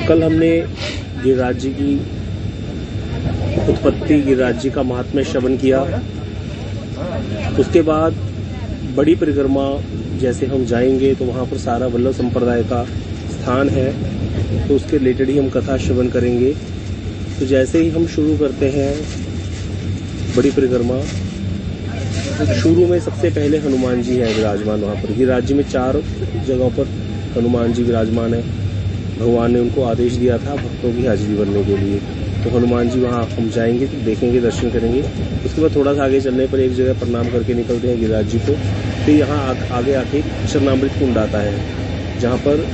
कल हमने गिरिराज जी की उत्पत्ति, गिरिराज जी का महात्म्य श्रवण किया। उसके बाद बड़ी परिक्रमा जैसे हम जाएंगे तो वहाँ पर सारा वल्लभ संप्रदाय का स्थान है, तो उसके रिलेटेड ही हम कथा श्रवण करेंगे। तो जैसे ही हम शुरू करते हैं बड़ी परिक्रमा, तो शुरू में सबसे पहले हनुमान जी है विराजमान वहाँ पर। गिरिराज जी में 4 जगहों पर हनुमान जी विराजमान है। भगवान ने उनको आदेश दिया था भक्तों की हाजिरी बनने के लिए, तो हनुमान जी वहाँ हम जाएंगे तो देखेंगे, दर्शन करेंगे। उसके बाद थोड़ा सा आगे चलने पर एक जगह प्रणाम करके निकलते हैं गिरिराज जी को। फिर यहाँ आगे आके चरणामृत कुंड आता है, जहाँ पर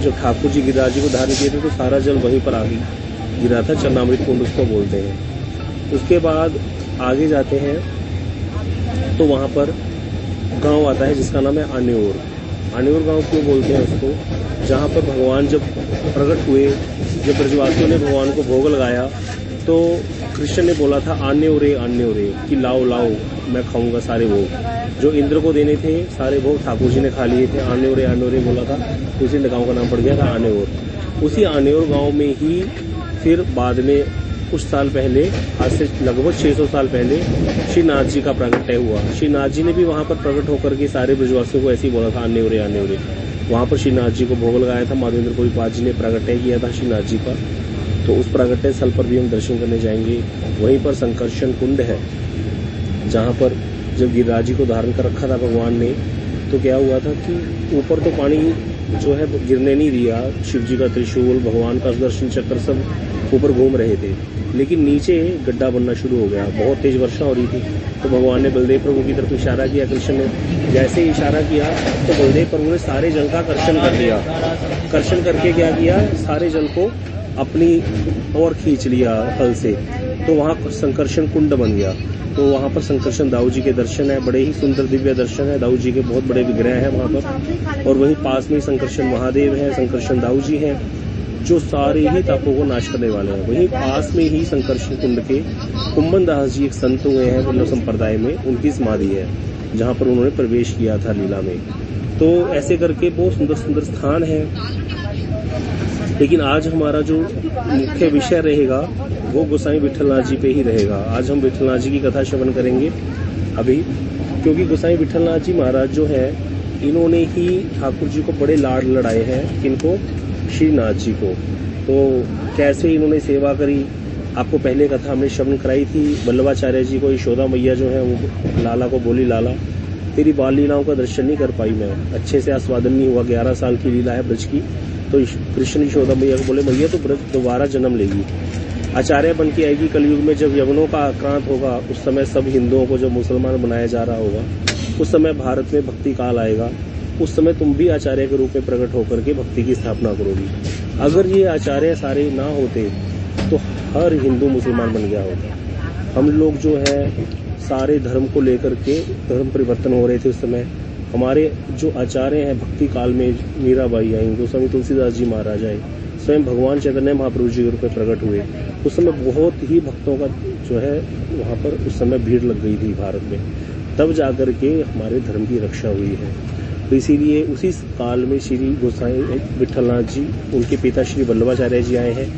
जब ठाकुर जी गिरिराज जी को धारण किए थे तो सारा जल वहीं पर आगे गिरा था। चरणामृत कुंड उसको बोलते हैं। उसके बाद आगे जाते हैं तो वहाँ पर गांव आता है जिसका नाम है आनेर। आनेर गांव क्यों बोलते हैं उसको? जहाँ पर भगवान जब प्रकट हुए, जब ब्रजवासियों ने भगवान को भोग लगाया तो कृष्ण ने बोला था आने ओरे कि लाओ लाओ मैं खाऊंगा सारे भोग। जो इंद्र को देने थे सारे भोग ठाकुर जी ने खा लिए थे। आने ओरे बोला था, उसी गांव का नाम पड़ गया था आनेर। उसी आनेर गांव में ही फिर बाद में कुछ साल पहले, आज से लगभग 600 साल पहले श्रीनाथ जी का प्रगट्य हुआ। श्रीनाथ जी ने भी वहां पर प्रकट होकर के सारे ब्रजवासियों को ऐसे ही बोला था आने ओरे। वहां पर श्रीनाथ जी को भोग लगाया था। माधवेंद्र गोपीपाद जी ने प्रगट्य किया था श्रीनाथ जी का। तो उस प्रगट्य स्थल पर भी हम दर्शन करने जाएंगे। वहीं पर संकर्षण कुंड है, जहां पर जब गिरिराज जी को धारण कर रखा था भगवान ने, तो क्या हुआ था कि ऊपर तो पानी जो है गिरने नहीं दिया। शिव जी का त्रिशूल, भगवान का सुदर्शन चक्र सब ऊपर घूम रहे थे, लेकिन नीचे गड्ढा बनना शुरू हो गया। बहुत तेज वर्षा हो रही थी, तो भगवान ने बलदेव प्रभु की तरफ इशारा किया। कृष्ण ने जैसे ही इशारा किया तो बलदेव प्रभु ने सारे जल का कर्षण कर दिया। कर्षण करके क्या किया, सारे जल को अपनी ओर खींच लिया हल से। तो वहाँ संकर्षण कुंड बन गया। तो वहाँ पर संकर्षण दाऊ जी के दर्शन है, बड़े ही सुंदर दिव्य दर्शन है। दाऊ जी के बहुत बड़े विग्रह हैं वहाँ पर। और वहीं पास में संकर्षण महादेव है, संकर्षण दाऊ जी हैं, जो सारे ही तापों को नाश करने वाले हैं। वहीं पास में ही संकर्षण कुंड के कुंभन दास जी एक संत हुए हैं वल्लभ संप्रदाय में, उनकी समाधि है जहाँ पर उन्होंने प्रवेश किया था लीला में। तो ऐसे करके बहुत सुंदर सुंदर स्थान है। लेकिन आज हमारा जो मुख्य विषय रहेगा वो गोसाई विठलनाथ जी पे ही रहेगा। आज हम विठलनाथ जी की कथा श्रवण करेंगे अभी, क्योंकि गोसाई विठलनाथ जी महाराज जो है, इन्होंने ही ठाकुर जी को बड़े लाड लड़ाए हैं। किनको? श्रीनाथ जी को। तो कैसे इन्होंने सेवा करी, आपको पहले कथा हमने श्रवण कराई थी। वल्लभाचार्य जी को यशोदा मैया जो है वो लाला को बोली, लाला तेरी बाल लीलाओं का दर्शन नहीं कर पाई मैं, अच्छे से आस्वादन नहीं हुआ। 11 साल की लीला है ब्रज की। तो कृष्ण यशोदा मैया को बोले, मैया तो ब्रज दोबारा जन्म लेगी, आचार्य बन के आएगी कलयुग में। जब यवनों का आक्रांत होगा उस समय सब हिंदुओं को जब मुसलमान बनाया जा रहा होगा, उस समय भारत में भक्ति काल आएगा। उस समय तुम भी आचार्य के रूप में प्रकट होकर के भक्ति की स्थापना करोगी। अगर ये आचार्य सारे ना होते तो हर हिंदू मुसलमान बन गया होता। हम लोग जो है सारे धर्म को लेकर के धर्म परिवर्तन हो रहे थे उस समय। हमारे जो आचार्य हैं भक्ति काल में, मीराबाई आई, गोस्वामी तुलसीदास जी महाराज आए, स्वयं भगवान चैतन्य महाप्रभु जी के रूप में प्रकट हुए। उस समय बहुत ही भक्तों का जो है वहाँ पर उस समय भीड़ लग गई थी भारत में। तब जाकर के हमारे धर्म की रक्षा हुई है। तो इसीलिए उसी काल में श्री गोसाई विठलनाथ जी, उनके पिता श्री वल्लभाचार्य जी आए हैं।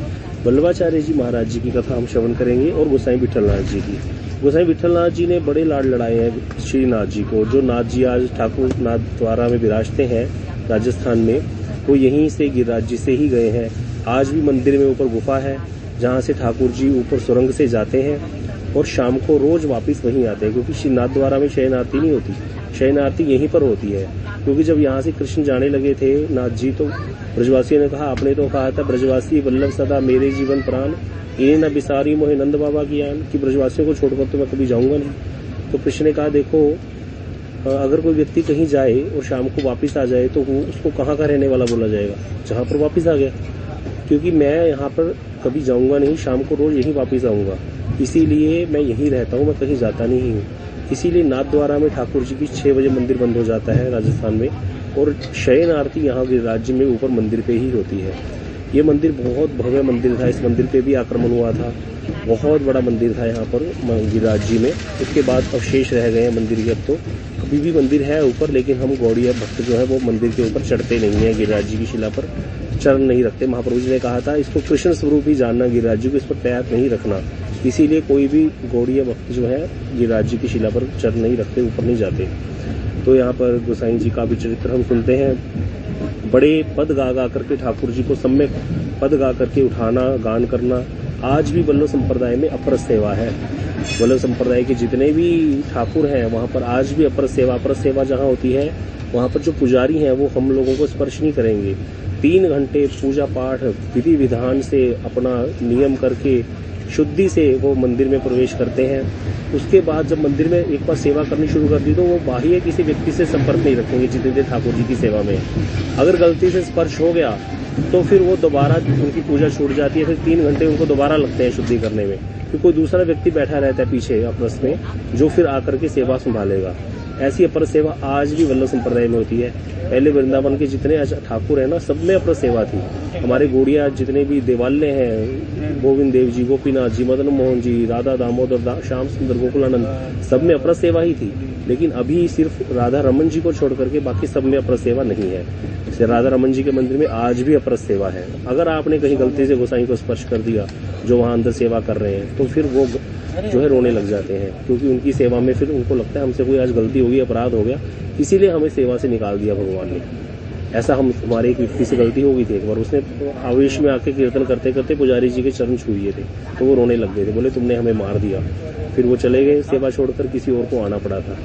वल्लभाचार्य जी महाराज जी की कथा हम श्रवण करेंगे और गोसाई विठलनाथ जी की। गोसाई विठलनाथ जी ने बड़े लाड लड़ाए हैं श्रीनाथ जी को। जो नाथ जी आज ठाकुर नाथ द्वारा में विराजते हैं राजस्थान में, वो यहीं से गिरिराज जी से ही गए हैं। आज भी मंदिर में ऊपर गुफा है जहाँ से ठाकुर जी ऊपर सुरंग से जाते हैं और शाम को रोज वापिस वहीं आते हैं, क्योंकि श्रीनाथ द्वारा में शयन आरती नहीं होती, शयन आरती यहीं पर होती है। क्योंकि जब यहाँ से कृष्ण जाने लगे थे नाथ जी, तो ब्रजवासियों ने कहा, आपने तो कहा था ब्रजवासी वल्लभ सदा मेरे जीवन प्राण, ये न बिसारी मोहे नंद बाबा की आन, कि ब्रजवासियों को छोड़कर तो मैं कभी जाऊंगा नहीं। तो कृष्ण ने कहा, देखो अगर कोई व्यक्ति कहीं जाए और शाम को वापस आ जाए तो वो उसको कहाँ का रहने वाला बोला जाएगा? जहाँ पर वापस आ गया। क्योंकि मैं यहाँ पर कभी जाऊंगा नहीं, शाम को रोज यहीं वापस आऊंगा, इसीलिए मैं यहीं रहता हूँ, मैं कहीं जाता नहीं हूँ। इसीलिए नाथ द्वारा में ठाकुर जी की 6 बजे मंदिर बंद हो जाता है राजस्थान में, और शयन आरती यहाँ के राज्य में ऊपर मंदिर पे ही होती है। ये मंदिर बहुत भव्य मंदिर था। इस मंदिर पे भी आक्रमण हुआ था, बहुत बड़ा मंदिर था यहाँ पर गिरिराज जी में। उसके बाद अवशेष रह गए हैं मंदिर के। अब तो अभी भी मंदिर है ऊपर, लेकिन हम गौड़िया भक्त जो है वो मंदिर के ऊपर चढ़ते नहीं है गिरिराज जी की शिला पर। चरण नहीं रखते। महाप्रभु जी ने कहा था इसको कृष्ण स्वरूप ही जानना, गिरिराज जी को इस पर पैर नहीं रखना। इसीलिए कोई भी गौड़ीय भक्त जो है गिरिराज जी की शिला पर चरण नहीं रखते, ऊपर नहीं जाते। तो यहाँ पर गोसाई जी का भी चरित्र हम सुनते हैं। बड़े पद गा करके ठाकुर जी को सम्यक पद गा करके उठाना, गान करना आज भी वल्लभ संप्रदाय में अपर सेवा है। वल्लभ संप्रदाय के जितने भी ठाकुर हैं वहाँ पर आज भी अपर सेवा जहाँ होती है वहाँ पर जो पुजारी हैं वो हम लोगों को स्पर्श नहीं करेंगे। 3 घंटे पूजा पाठ विधि विधान से अपना नियम करके शुद्धि से वो मंदिर में प्रवेश करते हैं। उसके बाद जब मंदिर में एक बार सेवा करनी शुरू कर दी तो वो बाह्य किसी व्यक्ति से संपर्क नहीं रखेंगे जितने देर ठाकुर जी की सेवा में। अगर गलती से स्पर्श हो गया तो फिर वो दोबारा उनकी पूजा छूट जाती है। फिर 3 घंटे उनको दोबारा लगते हैं शुद्धि करने में, फिर कोई दूसरा व्यक्ति बैठा रहता है पीछे आपस में जो फिर आकर के सेवा संभालेगा। ऐसी अपर सेवा आज भी वल्लभ संप्रदाय में होती है। पहले वृंदावन के जितने ठाकुर हैं ना, सब में अपर सेवा थी। हमारे गौड़िया जितने भी देवालय हैं, गोविंद देव जी, गोपीनाथ जी, मदन मोहन जी, राधा दामोदर, श्याम सुंदर, गोकुलानंद, सब में अपर सेवा ही थी। लेकिन अभी सिर्फ राधा रमन जी को छोड़ करके बाकी सब में अपर सेवा नहीं है। जैसे राधा रमन जी के मंदिर में आज भी अपर सेवा है। अगर आपने कहीं गलती से गोसाई को स्पर्श कर दिया जो वहां अंदर सेवा कर रहे हैं तो फिर वो जो है रोने लग जाते हैं, क्योंकि उनकी सेवा में फिर उनको लगता है हमसे कोई आज गलती हो गई, अपराध हो गया, इसीलिए हमें सेवा से निकाल दिया भगवान ने। ऐसा हमारे एक व्यक्ति से गलती हो गई थी एक बार, उसने आवेश में आके कीर्तन करते करते पुजारी जी के चरण छू लिए थे तो वो रोने लग गए थे, बोले तुमने हमें मार दिया। फिर वो चले गए, सेवा छोड़कर किसी और को आना पड़ा था।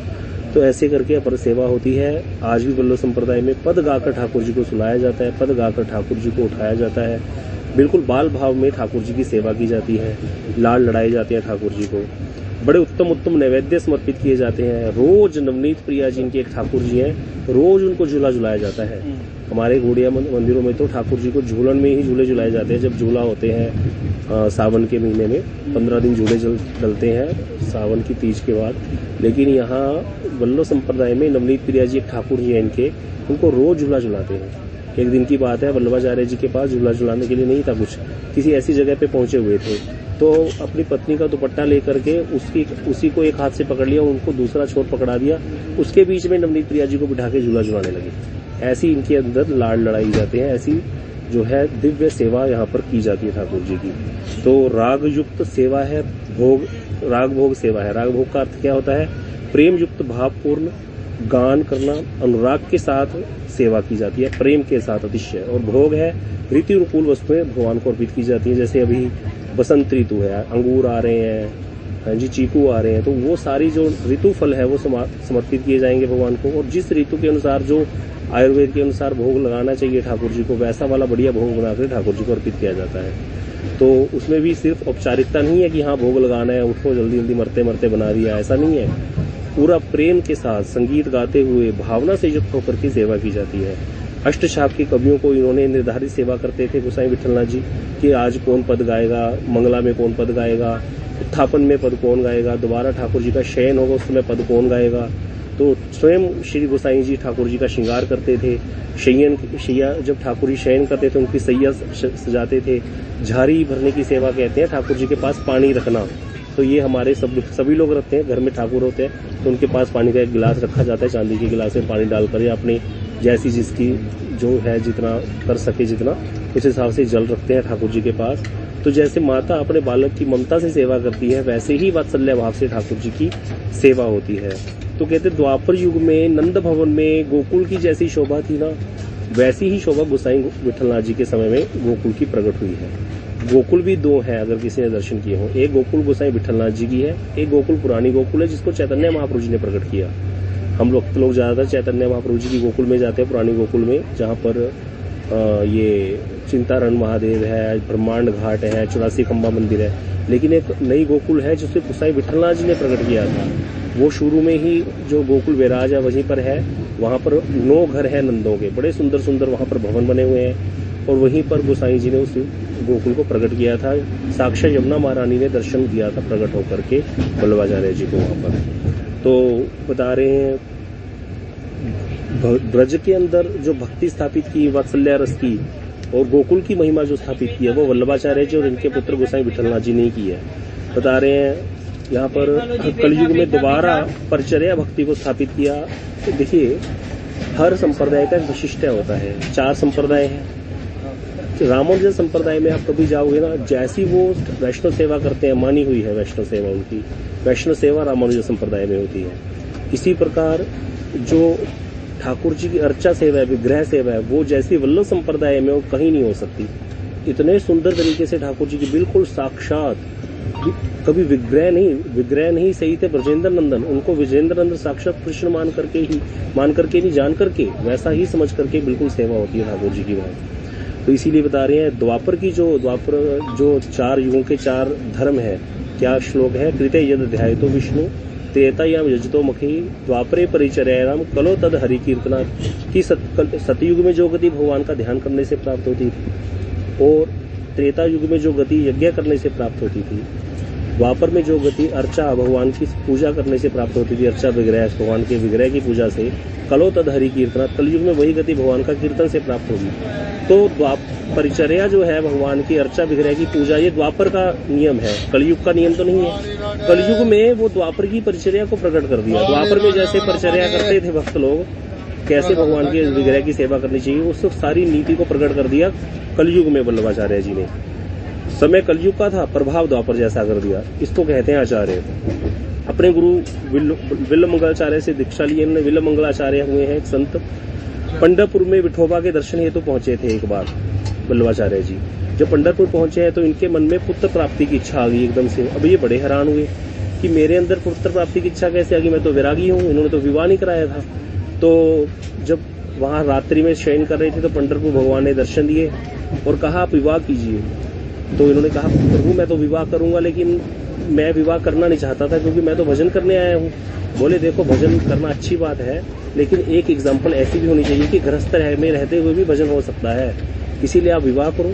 तो ऐसे करके अपर सेवा होती है। आज भी वल्लभ संप्रदाय में पद गाकर ठाकुर जी को सुलाया जाता है, पद गाकर ठाकुर जी को उठाया जाता है। बिल्कुल बाल भाव में ठाकुर जी की सेवा की जाती है, लाल लड़ाए जाते हैं ठाकुर जी को, बड़े उत्तम उत्तम नैवेद्य समर्पित किए जाते हैं। रोज नवनीत प्रिया जी इनके एक ठाकुर जी हैं, रोज उनको झूला झुलाया जाता है। हमारे गौड़िया मंदिरों में तो ठाकुर जी को झूलन में ही झूले झुलाए जाते हैं। जब झूला होते हैं सावन के महीने में 15 दिन झूले डलते हैं सावन की तीज के बाद। लेकिन यहाँ वल्लभ संप्रदाय में नवनीत प्रिया जी एक ठाकुर जी हैं इनके, उनको रोज झूला झुलाते हैं। एक दिन की बात है, वल्लभाचार्य जी के पास झूला झुलाने के लिए नहीं था कुछ, किसी ऐसी जगह पे पहुंचे हुए थे तो अपनी पत्नी का दुपट्टा लेकर के उसी को एक हाथ से पकड़ लिया, उनको दूसरा छोर पकड़ा दिया, उसके बीच में नवनीत प्रिया जी को बिठा के झूला झुलाने लगे। ऐसी इनके अंदर लाड़ लड़ाई जाते हैं, ऐसी जो है दिव्य सेवा यहाँ पर की जाती है ठाकुर जी की। तो राग युक्त सेवा है, राग भोग सेवा है। राग भोग का अर्थ क्या होता है? प्रेम युक्त भावपूर्ण गान करना, अनुराग के साथ सेवा की जाती है, प्रेम के साथ अतिशय। और भोग है ऋतु अनुकूल वस्तुएं भगवान को अर्पित की जाती है। जैसे अभी बसंत ऋतु है, अंगूर आ रहे हैं जी, चीकू आ रहे हैं, तो वो सारी जो ऋतु फल है वो समर्पित किए जाएंगे भगवान को। और जिस ऋतु के अनुसार जो आयुर्वेद के अनुसार भोग लगाना चाहिए ठाकुर जी को, वैसा वाला बढ़िया भोग बनाकर ठाकुर जी को अर्पित किया जाता है। तो उसमें भी सिर्फ औपचारिकता नहीं है कि हाँ भोग लगाना है, उठो जल्दी जल्दी मरते मरते बना दिया, ऐसा नहीं है। पूरा प्रेम के साथ संगीत गाते हुए भावना से युक्त होकर के सेवा की जाती है। अष्टछाप के कवियों को इन्होंने निर्धारित सेवा करते थे गोसाई विठलनाथ जी कि आज कौन पद गाएगा, मंगला में कौन पद गाएगा, उत्थापन में पद कौन गाएगा, दोबारा ठाकुर जी का शयन होगा उस समय पद कौन गाएगा। तो स्वयं श्री गोसाई जी ठाकुर जी का श्रृंगार करते थे। शैया जब ठाकुर जी शयन करते थे उनकी सैया सजाते थे। झारी भरने की सेवा कहते हैं ठाकुर जी के पास पानी रखना, तो ये हमारे सभी लोग रखते हैं। घर में ठाकुर होते हैं तो उनके पास पानी का एक गिलास रखा जाता है, चांदी के गिलास में पानी डालकर, या अपने जैसी जिसकी जो है जितना कर सके जितना उस हिसाब से जल रखते हैं ठाकुर जी के पास। तो जैसे माता अपने बालक की ममता से सेवा करती है वैसे ही वात्सल्य भाव से ठाकुर जी की सेवा होती है। तो कहते द्वापर युग में नंद भवन में गोकुल की जैसी शोभा थी ना, वैसी ही शोभा गोसाई विठलनाथ जी के समय में गोकुल की प्रकट हुई है। गोकुल भी 2 हैं अगर किसी ने दर्शन किए हो, एक गोकुल गोसाई विठलनाथ जी की है, एक गोकुल पुरानी गोकुल है जिसको चैतन्य महाप्रभु जी ने प्रकट किया। हम लोग ज्यादातर चैतन्य महाप्रभु जी की गोकुल में जाते हैं, पुरानी गोकुल में, जहाँ पर ये चिंतारण महादेव है, ब्रह्मांड घाट है, 84 खंबा मंदिर है। लेकिन एक नई गोकुल है जिसे गोसाई विठलनाथ जी ने प्रकट किया था। वो शुरू में ही जो गोकुल विराज है वहीं पर है, वहां पर 9 घर है नंदों के, बड़े सुंदर सुंदर वहां पर भवन बने हुए हैं। और वहीं पर गोसाई जी ने उस गोकुल को प्रकट किया था। साक्षात यमुना महारानी ने दर्शन दिया था प्रकट होकर के वल्लभाचार्य जी को वहां पर। तो बता रहे हैं ब्रज के अंदर जो भक्ति स्थापित की वात्सल्य रस की और गोकुल की महिमा जो स्थापित की है वो वल्लभाचार्य जी और इनके पुत्र गोसाई विठलनाथ जी ने की है। बता रहे हैं यहाँ पर कलयुग में दोबारा परिचर्या भक्ति को स्थापित किया। तो देखिए हर संप्रदाय का एक विशिष्ट होता है। 4 संप्रदाय हैं, रामानुज संप्रदाय में आप कभी जाओगे ना, जैसी वो वैष्णव सेवा करते हैं, मानी हुई है वैष्णव सेवा उनकी, वैष्णव सेवा रामानुज संप्रदाय में होती है। इसी प्रकार जो ठाकुर जी की अर्चा सेवा है, विग्रह सेवा है, वो जैसी वल्लभ संप्रदाय में वो कहीं नहीं हो सकती। इतने सुंदर तरीके से ठाकुर जी की बिल्कुल साक्षात, कभी विग्रह नहीं सही थे ब्रजेंद्र नंदन, उनको विजेंद्र नंदन साक्षात कृष्ण मान करके नहीं, जान करके वैसा ही समझ करके बिल्कुल सेवा होती है ठाकुर जी की वहां। तो इसीलिए बता रहे हैं द्वापर जो 4 युगों के 4 धर्म है। क्या श्लोक है? कृते यद ध्याय तो विष्णु त्रेतायाम यजतो मखी द्वापरे परिचर्यायाम कलो तद हरि कीर्तना। की सतयुग में जो गति भगवान का ध्यान करने से प्राप्त होती थी और त्रेता युग में जो गति यज्ञ करने से प्राप्त होती थी, द्वापर में जो गति अर्चा भगवान की पूजा करने से प्राप्त होती थी, अर्चा विग्रह भगवान के विग्रह की पूजा से, कलो तद हरि कीर्तना, कलयुग में वही गति भगवान का कीर्तन से प्राप्त होगी। तो परिचर्या जो है भगवान की अर्चा विग्रह की पूजा, ये द्वापर का नियम है, कलयुग का नियम तो नहीं है। कलयुग में वो द्वापर की परिचर्या को प्रकट कर दिया। द्वापर में जैसे परिचर्या करते थे भक्त लोग, कैसे भगवान के विग्रह की सेवा करनी चाहिए, उस सारी नीति को प्रकट कर दिया कलयुग में वल्लभाचार्य जी ने। समय कलयुग का था, प्रभाव द्वापर जैसा कर दिया। इसको कहते हैं आचार्य। अपने गुरु विल्ल मंगलाचार्य से दीक्षा लिए, विल्ल मंगलाचार्य हुए हैं एक संत। पंढरपुर में विठोबा के दर्शन हेतु पहुंचे थे एक बार वल्लभाचार्य जी। जब पंढरपुर पहुंचे हैं तो इनके मन में पुत्र प्राप्ति की इच्छा आ गई एकदम से। अब ये बड़े हैरान हुए कि मेरे अंदर पुत्र प्राप्ति की इच्छा कैसे आ गई, मैं तो वैरागी हूँ, इन्होंने तो विवाह नहीं कराया था। तो जब वहां रात्रि में शयन कर रहे थे तो पंढरपुर भगवान ने दर्शन दिए और कहा आप विवाह कीजिए। तो इन्होंने कहा प्रभु मैं तो विवाह करूंगा, लेकिन मैं विवाह करना नहीं चाहता था क्योंकि मैं तो भजन करने आया हूँ। बोले देखो भजन करना अच्छी बात है, लेकिन एक एग्जाम्पल ऐसी भी होनी चाहिए कि गृहस्थ में रहते हुए भी भजन हो सकता है, इसीलिए आप विवाह करो।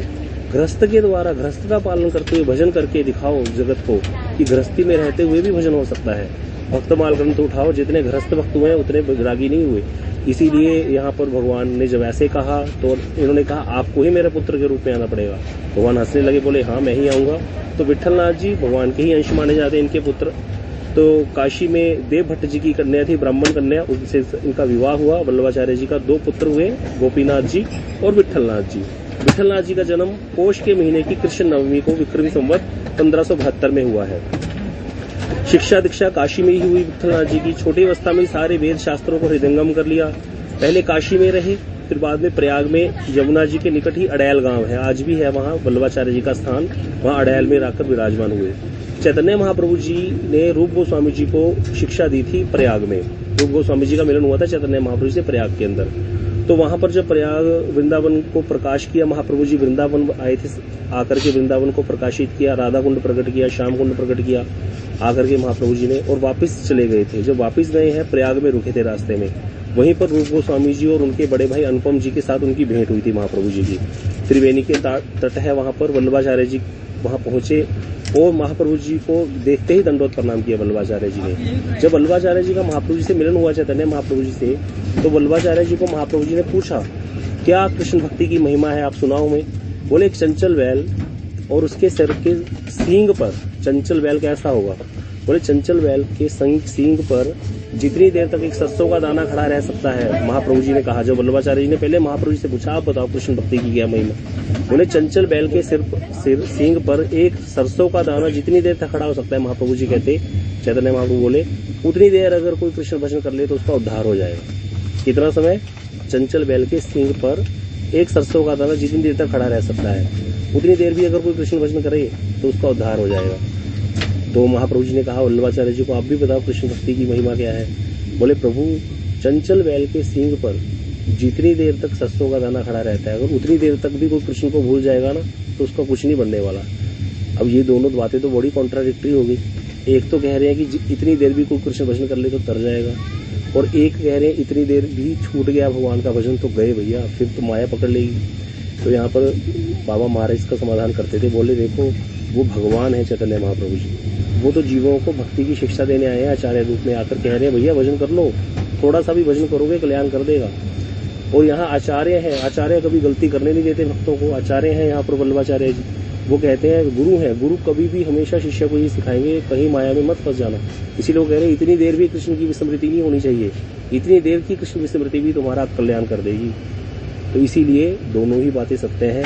गृहस्थ के द्वारा, गृहस्थ का पालन करते हुए भजन करके दिखाओ जगत को कि गृहस्थी में रहते हुए भी भजन हो सकता है। भक्तमाल ग्रंथ उठाओ, जितने गृहस्थ भक्त हुए उतने वैरागी नहीं हुए। इसीलिए यहाँ पर भगवान ने जब ऐसे कहा तो इन्होंने कहा आपको ही मेरे पुत्र के रूप में आना पड़ेगा। भगवान हंसने लगे, बोले हाँ मैं ही आऊंगा। तो विट्ठलनाथ जी भगवान के ही अंश माने जाते हैं इनके पुत्र। तो काशी में देव भट्ट जी की कन्या थी, ब्राह्मण कन्या, उनसे इनका विवाह हुआ। वल्लभाचार्य जी का 2 पुत्र हुए, गोपीनाथ जी और विट्ठलनाथ जी। विट्ठलनाथ जी का जन्म पोष के महीने की कृष्ण नवमी को विक्रमी संवत 1572 में हुआ है। शिक्षा दीक्षा काशी में ही हुई विट्ठलनाथ जी की। छोटी अवस्था में सारे वेद शास्त्रों को हृदयंगम कर लिया। पहले काशी में रहे, फिर बाद में प्रयाग में यमुना जी के निकट ही अड़ैल गांव है, आज भी है वहां वल्लभाचार्य जी का स्थान, वहां अड़ैल में रहकर विराजमान हुए। चैतन्य महाप्रभु जी ने रूप गोस्वामी जी को शिक्षा दी थी प्रयाग में। रूप गोस्वामी जी का मिलन हुआ था चैतन्य महाप्रभु से प्रयाग के अंदर। तो वहां पर जब प्रयाग वृंदावन को प्रकाश किया, महाप्रभु जी वृंदावन आए थे, आकर के वृंदावन को प्रकाशित किया, राधा कुंड प्रकट किया, श्याम कुंड प्रकट किया आकर के महाप्रभु जी ने, और वापस चले गए थे। जब वापस गए हैं प्रयाग में रुके थे रास्ते में, वहीं पर रूप गोस्वामी जी और उनके बड़े भाई अनुपम जी के साथ उनकी भेंट हुई थी महाप्रभु जी की। त्रिवेणी के तट है वहां पर, वल्लभाचार्य जी वहां पहुंचे और महाप्रभु जी को देखते ही दंडवत प्रणाम किया वल्लभाचार्य जी ने। जब वल्लभाचार्य जी का महाप्रभु जी से मिलन हुआ चैतन्य महाप्रभु जी से, तो वल्लभाचार्य जी को महाप्रभु जी ने पूछा क्या कृष्ण भक्ति की महिमा है, आप सुनाओ में। बोले एक चंचल बैल और उसके सिर के सींग पर, चंचल बैल कैसा होगा, बोले चंचल बैल के सींग पर जितनी देर तक एक सरसों का दाना खड़ा रह सकता है, महाप्रभु जी ने कहा। जब वल्लभाचार्य जी ने पहले महाप्रभु जी से पूछा आप बताओ कृष्ण भक्ति की क्या महिमा, बोले चंचल बैल के सिर सींग पर एक सरसों का दाना जितनी देर तक खड़ा हो सकता है, महाप्रभु जी कहते, चैतन्य महाप्रभु बोले उतनी देर अगर कोई कृष्ण भजन कर ले तो उसका उद्धार हो जाएगा। कितना समय? चंचल बैल के सींग पर एक सरसों का दाना जितनी देर तक खड़ा रह सकता है, उतनी देर भी अगर कोई कृष्ण भजन करे तो उसका उद्धार हो जाएगा। तो महाप्रभु जी ने कहा वल्लभाचार्य जी को आप भी बताओ कृष्ण भक्ति की महिमा क्या है। बोले प्रभु चंचल बैल के सींग पर जितनी देर तक सरसों का दाना खड़ा रहता है, अगर उतनी देर तक भी कोई कृष्ण को भूल जाएगा ना तो उसका कुछ नहीं बनने वाला। अब ये दोनों बातें तो बड़ी कॉन्ट्राडिक्टरी हो गई। एक तो कह रहे हैं कि इतनी देर भी कोई कृष्ण भजन कर ले तो तर जाएगा, और एक कह रहे हैं इतनी देर भी छूट गया भगवान का भजन तो गए भैया, फिर तो माया पकड़ लेगी। तो यहाँ पर बाबा महाराज इसका समाधान करते थे, बोले देखो वो भगवान है चैतन्य महाप्रभु जी, वो तो जीवों को भक्ति की शिक्षा देने आए हैं, आचार्य रूप में आकर कह रहे हैं भैया भजन कर लो, थोड़ा सा भी भजन करोगे कल्याण कर देगा। और यहाँ आचार्य है, आचार्य कभी गलती करने नहीं देते भक्तों को। आचार्य हैं यहाँ पर वल्लभाचार्य जी, वो कहते हैं गुरु हैं, गुरु कभी भी हमेशा शिष्य को ही सिखाएंगे कहीं माया में मत फंस जाना। इसीलिए वो कह रहे हैं इतनी देर भी कृष्ण की विस्मृति नहीं होनी चाहिए, इतनी देर की कृष्ण विस्मृति भी तुम्हारा कल्याण कर देगी। तो इसीलिए दोनों ही बातें सत्य हैं।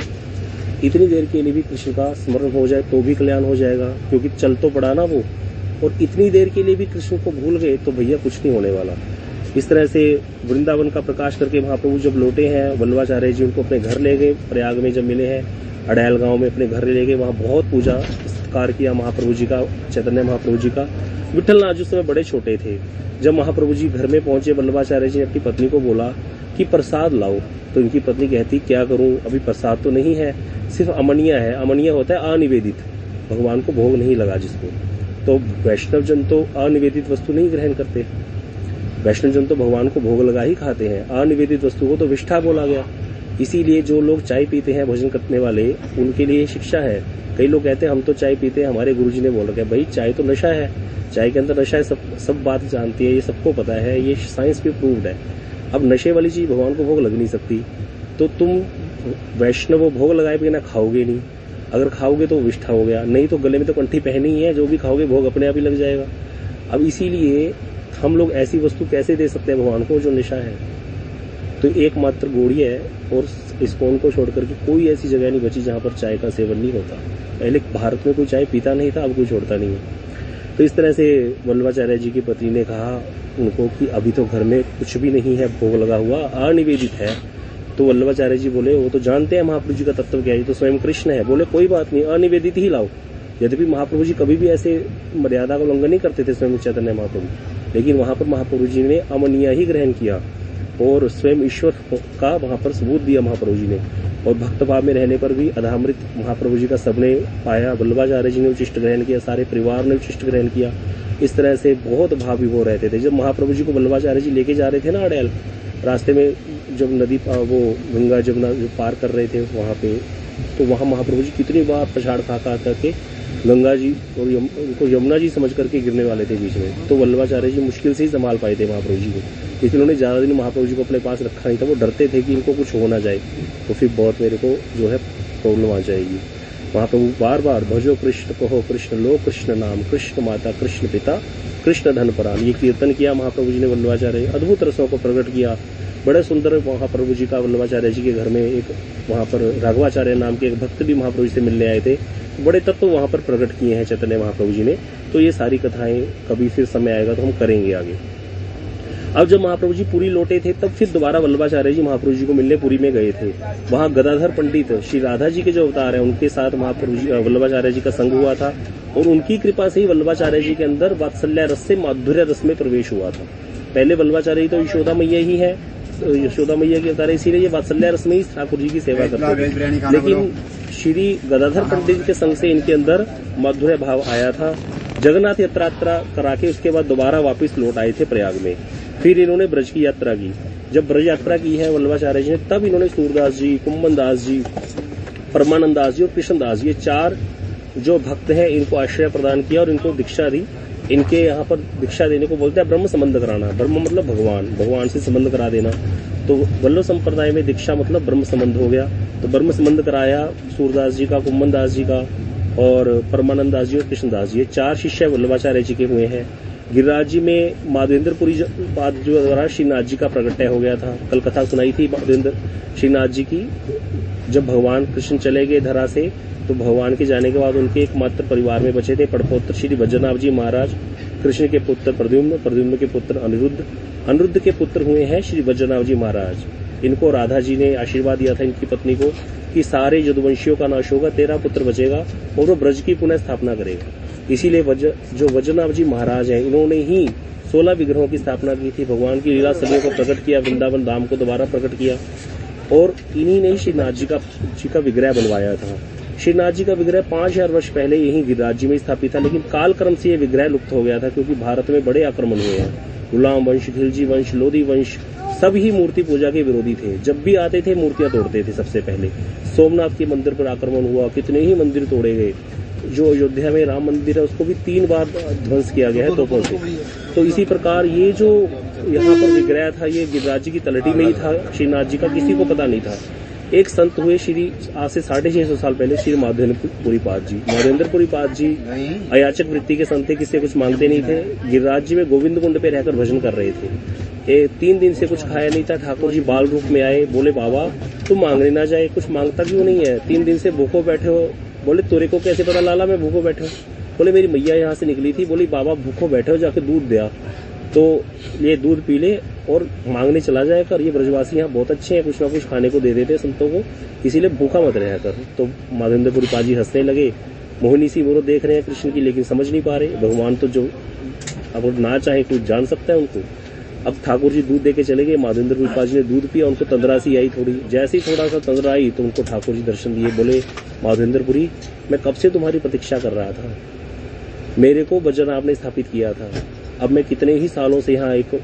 इतनी देर के लिए भी कृष्ण का स्मरण हो जाए तो भी कल्याण हो जाएगा, क्योंकि चल तो पड़ा ना वो। और इतनी देर के लिए भी कृष्ण को भूल गए तो भैया कुछ नहीं होने वाला। इस तरह से वृंदावन का प्रकाश करके महाप्रभु जब लौटे हैं, वल्लभाचार्य जी उनको अपने घर ले गए। प्रयाग में जब मिले हैं, अड़ैल गांव में अपने घर ले गए, वहां बहुत पूजा सत्कार किया महाप्रभु जी का, चैतन्य महाप्रभु जी का। विठलनाथ जी उस समय बड़े छोटे थे। जब महाप्रभु जी घर में पहुंचे, वल्लभाचार्य जी ने अपनी पत्नी को बोला कि प्रसाद लाओ। तो इनकी पत्नी कहती क्या करूं, अभी प्रसाद तो नहीं है, सिर्फ अमनिया है। अमनिया होता है अनिवेदित, भगवान को भोग नहीं लगा जिसको। तो वैष्णव जन तो अनिवेदित वस्तु नहीं ग्रहण करते, वैष्णव जन तो भगवान को भोग लगा ही खाते हैं। अनिवेदित वस्तु को तो विष्ठा बोला गया। इसीलिए जो लोग चाय पीते हैं भोजन करने वाले, उनके लिए शिक्षा है। कई लोग कहते हैं हम तो चाय पीते हैं, हमारे गुरुजी ने बोल रखा है भाई चाय तो नशा है, चाय के अंदर नशा है, सब बात जानती है, ये सबको पता है, ये साइंस भी प्रूव्ड है। अब नशे वाली चीज भगवान को भोग लग नहीं सकती, तो तुम वैष्णव भोग लगाए बिना खाओगे नहीं। अगर खाओगे तो विष्ठा हो गया, नहीं तो गले में तो कंठी पहनी ही है, जो भी खाओगे भोग अपने आप ही लग जाएगा। अब इसीलिए हम लोग ऐसी वस्तु कैसे दे सकते हैं भगवान को जो निशा है। तो एकमात्र गोड़ी है, और इस्कॉन को छोड़कर के कोई ऐसी जगह नहीं बची जहां पर चाय का सेवन नहीं होता। पहले भारत में कोई चाय पीता नहीं था, अब कोई छोड़ता नहीं है। तो इस तरह से वल्लभाचार्य जी की पत्नी ने कहा उनको कि अभी तो घर में कुछ भी नहीं है, भोग लगा हुआ अनिवेदित है। तो वल्लभाचार्य जी बोले वो तो जानते हैं महाप्रभु जी का तत्व क्या है, तो स्वयं कृष्ण है। बोले कोई बात नहीं, अनिवेदित ही लाओ। यद्यपि महाप्रभु जी कभी भी ऐसे मर्यादा का उल्लंघन नहीं करते थे स्वयं चैतन्य महाप्रभु, लेकिन वहां पर महाप्रभु जी ने अमनिया ही ग्रहण किया और स्वयं ईश्वर का वहां पर सबूत दिया महाप्रभु जी ने। और भक्त भाव में रहने पर भी अधामृत महाप्रभु जी का सबने पाया। वल्लभाचार्य जी ने उचिष्ट ग्रहण किया, सारे परिवार ने उचिष्ट ग्रहण किया। इस तरह से बहुत भाव विभोर रहते थे। जब महाप्रभु जी को वल्लभाचार्य जी लेके जा रहे थे ना अड़ैल, रास्ते में जब नदी वो गंगा जमुना जो पार कर रहे थे वहां पे, तो वहां महाप्रभु जी कितनी बार पछाड़ खा करके गंगा जी और उनको यमुना जी समझ करके गिरने वाले थे बीच में। तो वल्लभाचार्य जी मुश्किल से ही संभाल पाए थे महाप्रभु जी को, क्योंकि उन्होंने ज्यादा दिन महाप्रभु जी को अपने पास रखा नहीं था। वो डरते थे कि इनको कुछ हो ना जाए, तो फिर बहुत मेरे को जो है प्रॉब्लम आ जाएगी। महाप्रभु बार बार भजो कृष्ण कहो कृष्ण लो कृष्ण नाम, कृष्ण माता कृष्ण पिता कृष्ण धन परान, ये कीर्तन किया महाप्रभु जी ने। वल्लभाचार्य अद्भुत रसों को प्रकट किया। बड़े सुंदर महाप्रभु जी का वल्लभाचार्य जी के घर में एक वहां पर राघवाचार्य नाम के एक भक्त भी महाप्रभु जी से मिलने आए थे। बड़े तत्व वहां पर प्रकट किए हैं चैतन्य महाप्रभु जी ने। तो ये सारी कथाएं कभी फिर समय आएगा तो हम करेंगे आगे। अब जब महाप्रभु जी पुरी लौटे थे तब फिर दोबारा वल्लभाचार्य जी महाप्रभु जी को मिलने पुरी में गए थे। वहां गदाधर पंडित श्री राधा जी के जो अवतार है उनके साथ महाप्रभु जी वल्लभाचार्य जी का संग हुआ था, और उनकी कृपा से ही वल्लभाचार्य जी के अंदर वात्सल्य रस से माधुर्य रस में प्रवेश हुआ था। पहले वल्लभाचार्य जी तो यशोदा मैया ही है, यशोदा मैया के अवतार, इसीलिए ये वात्सल्य रस में ही ठाकुर जी की सेवा करते थे। लेकिन श्री गदाधर पंडित के संग से इनके अंदर माधुर्य भाव आया था। जगन्नाथ यात्रा करा के उसके बाद दोबारा वापस लौट आए थे प्रयाग में। फिर इन्होंने ब्रज की यात्रा की। जब ब्रज यात्रा की है वल्लभाचार्य जी ने, तब इन्होंने सूरदास जी, कुम्भन दास जी, परमानंद दास जी और कृष्णदास जी, ये चार जो भक्त हैं इनको आश्रय प्रदान किया और इनको दीक्षा दी। इनके यहाँ पर दीक्षा देने को बोलते हैं ब्रह्म संबंध कराना। ब्रह्म मतलब भगवान, भगवान से संबंध करा देना। तो वल्लभ संप्रदाय में दीक्षा मतलब ब्रह्म संबंध हो गया। तो ब्रह्म संबंध कराया सूरदास जी का, कुम्भन दास जी का और परमानंद दास जी और कृष्णदास जी, ये चार शिष्य वल्लभाचार्य जी के हुए हैं। गिरिराज जी में माधवेंद्रपुरी बात जो द्वारा श्रीनाथ जी का प्रकटय हो गया था। कल कथा सुनाई थी माधवेंद्र श्रीनाथ जी की। जब भगवान कृष्ण चले गए धरा से, तो भगवान के जाने के बाद उनके एकमात्र परिवार में बचे थे पड़पोत्र श्री वज्रनाभ जी महाराज, कृष्ण के पुत्र प्रद्युम्न, प्रद्युम्न के पुत्र अनिरुद्ध, अनिरुद्ध के पुत्र हुए हैं श्री वज्रनाभ जी महाराज। इनको राधा जी ने आशीर्वाद दिया था इनकी पत्नी को कि सारे यदुवंशियों का नाश होगा, तेरा पुत्र बचेगा और वो ब्रज की पुनः स्थापना करेगा। इसीलिए जो वज्रनाभ जी महाराज हैं, इन्होंने ही 16 विग्रहों की स्थापना की थी। भगवान की लीला सदियों को प्रकट किया, वृंदावन धाम को दोबारा प्रकट किया, और इन्हीं ने श्रीनाथ जी का विग्रह बनवाया था। श्रीनाथ जी का विग्रह 5000 वर्ष पहले यही गिरिराज जी में स्थापित था, लेकिन काल क्रम से ये विग्रह लुप्त हो गया था, क्योंकि भारत में बड़े आक्रमण हुए हैं। गुलाम वंश, खिलजी वंश, लोधी वंश सब ही मूर्ति पूजा के विरोधी थे। जब भी आते थे मूर्तियां तोड़ते थे। सबसे पहले सोमनाथ के मंदिर पर आक्रमण हुआ, कितने ही मंदिर तोड़े गए। जो अयोध्या में राम मंदिर है उसको भी 3 बार ध्वंस किया गया है तोपों से। तो इसी प्रकार ये जो यहाँ पर विग्रह था, ये गिरिराज जी की तलटी में ही था श्रीनाथ जी का, किसी को पता नहीं था। एक संत हुए श्री आज से 650 साल पहले श्री माधवेंद्रपुरी पाद जी। माधवेंद्रपुरी पाद जी अयाचक वृत्ति के संत थे, किसी कुछ मांगते नहीं थे। गिरिराज जी में गोविंद कुंड पे रहकर भजन कर रहे थे। 3 दिन से कुछ खाया नहीं था। ठाकुर जी बाल रूप में आए, बोले बाबा तुम मांगने ना जाए, कुछ मांगता क्यों नहीं है, 3 दिन से भूखो बैठे हो। बोले तेरे को कैसे पता लाला मैं भूखो बैठे हूँ। बोले मेरी मैया यहाँ से निकली थी, बोली बाबा भूखो बैठे हो, जाके दूध दिया, तो ये दूध पी ले और मांगने चला जाया कर। ये ब्रजवासी यहाँ बहुत अच्छे हैं, कुछ ना कुछ खाने को दे देते संतों को, इसीलिए भूखा मत रहा कर। तो माधवेंद्रपुरी पाजी हंसने लगे। मोहिनी सी वो देख रहे हैं कृष्ण की, लेकिन समझ नहीं पा रहे। भगवान तो जो अब ना चाहे कुछ जान सकता है उनको। अब ठाकुर जी दूध देके चले गए। माधवेंद्रपुरी पाजी ने दूध पिया, उनको तंद्रा सी आई थोड़ी। जैसे ही थोड़ा सा तंद्रा आई तो उनको ठाकुर जी दर्शन दिए। बोले माधवेंद्रपुरी मैं कब से तुम्हारी प्रतीक्षा कर रहा था, मेरे को वजन आपने स्थापित किया था। अब मैं कितने ही सालों से यहाँ एक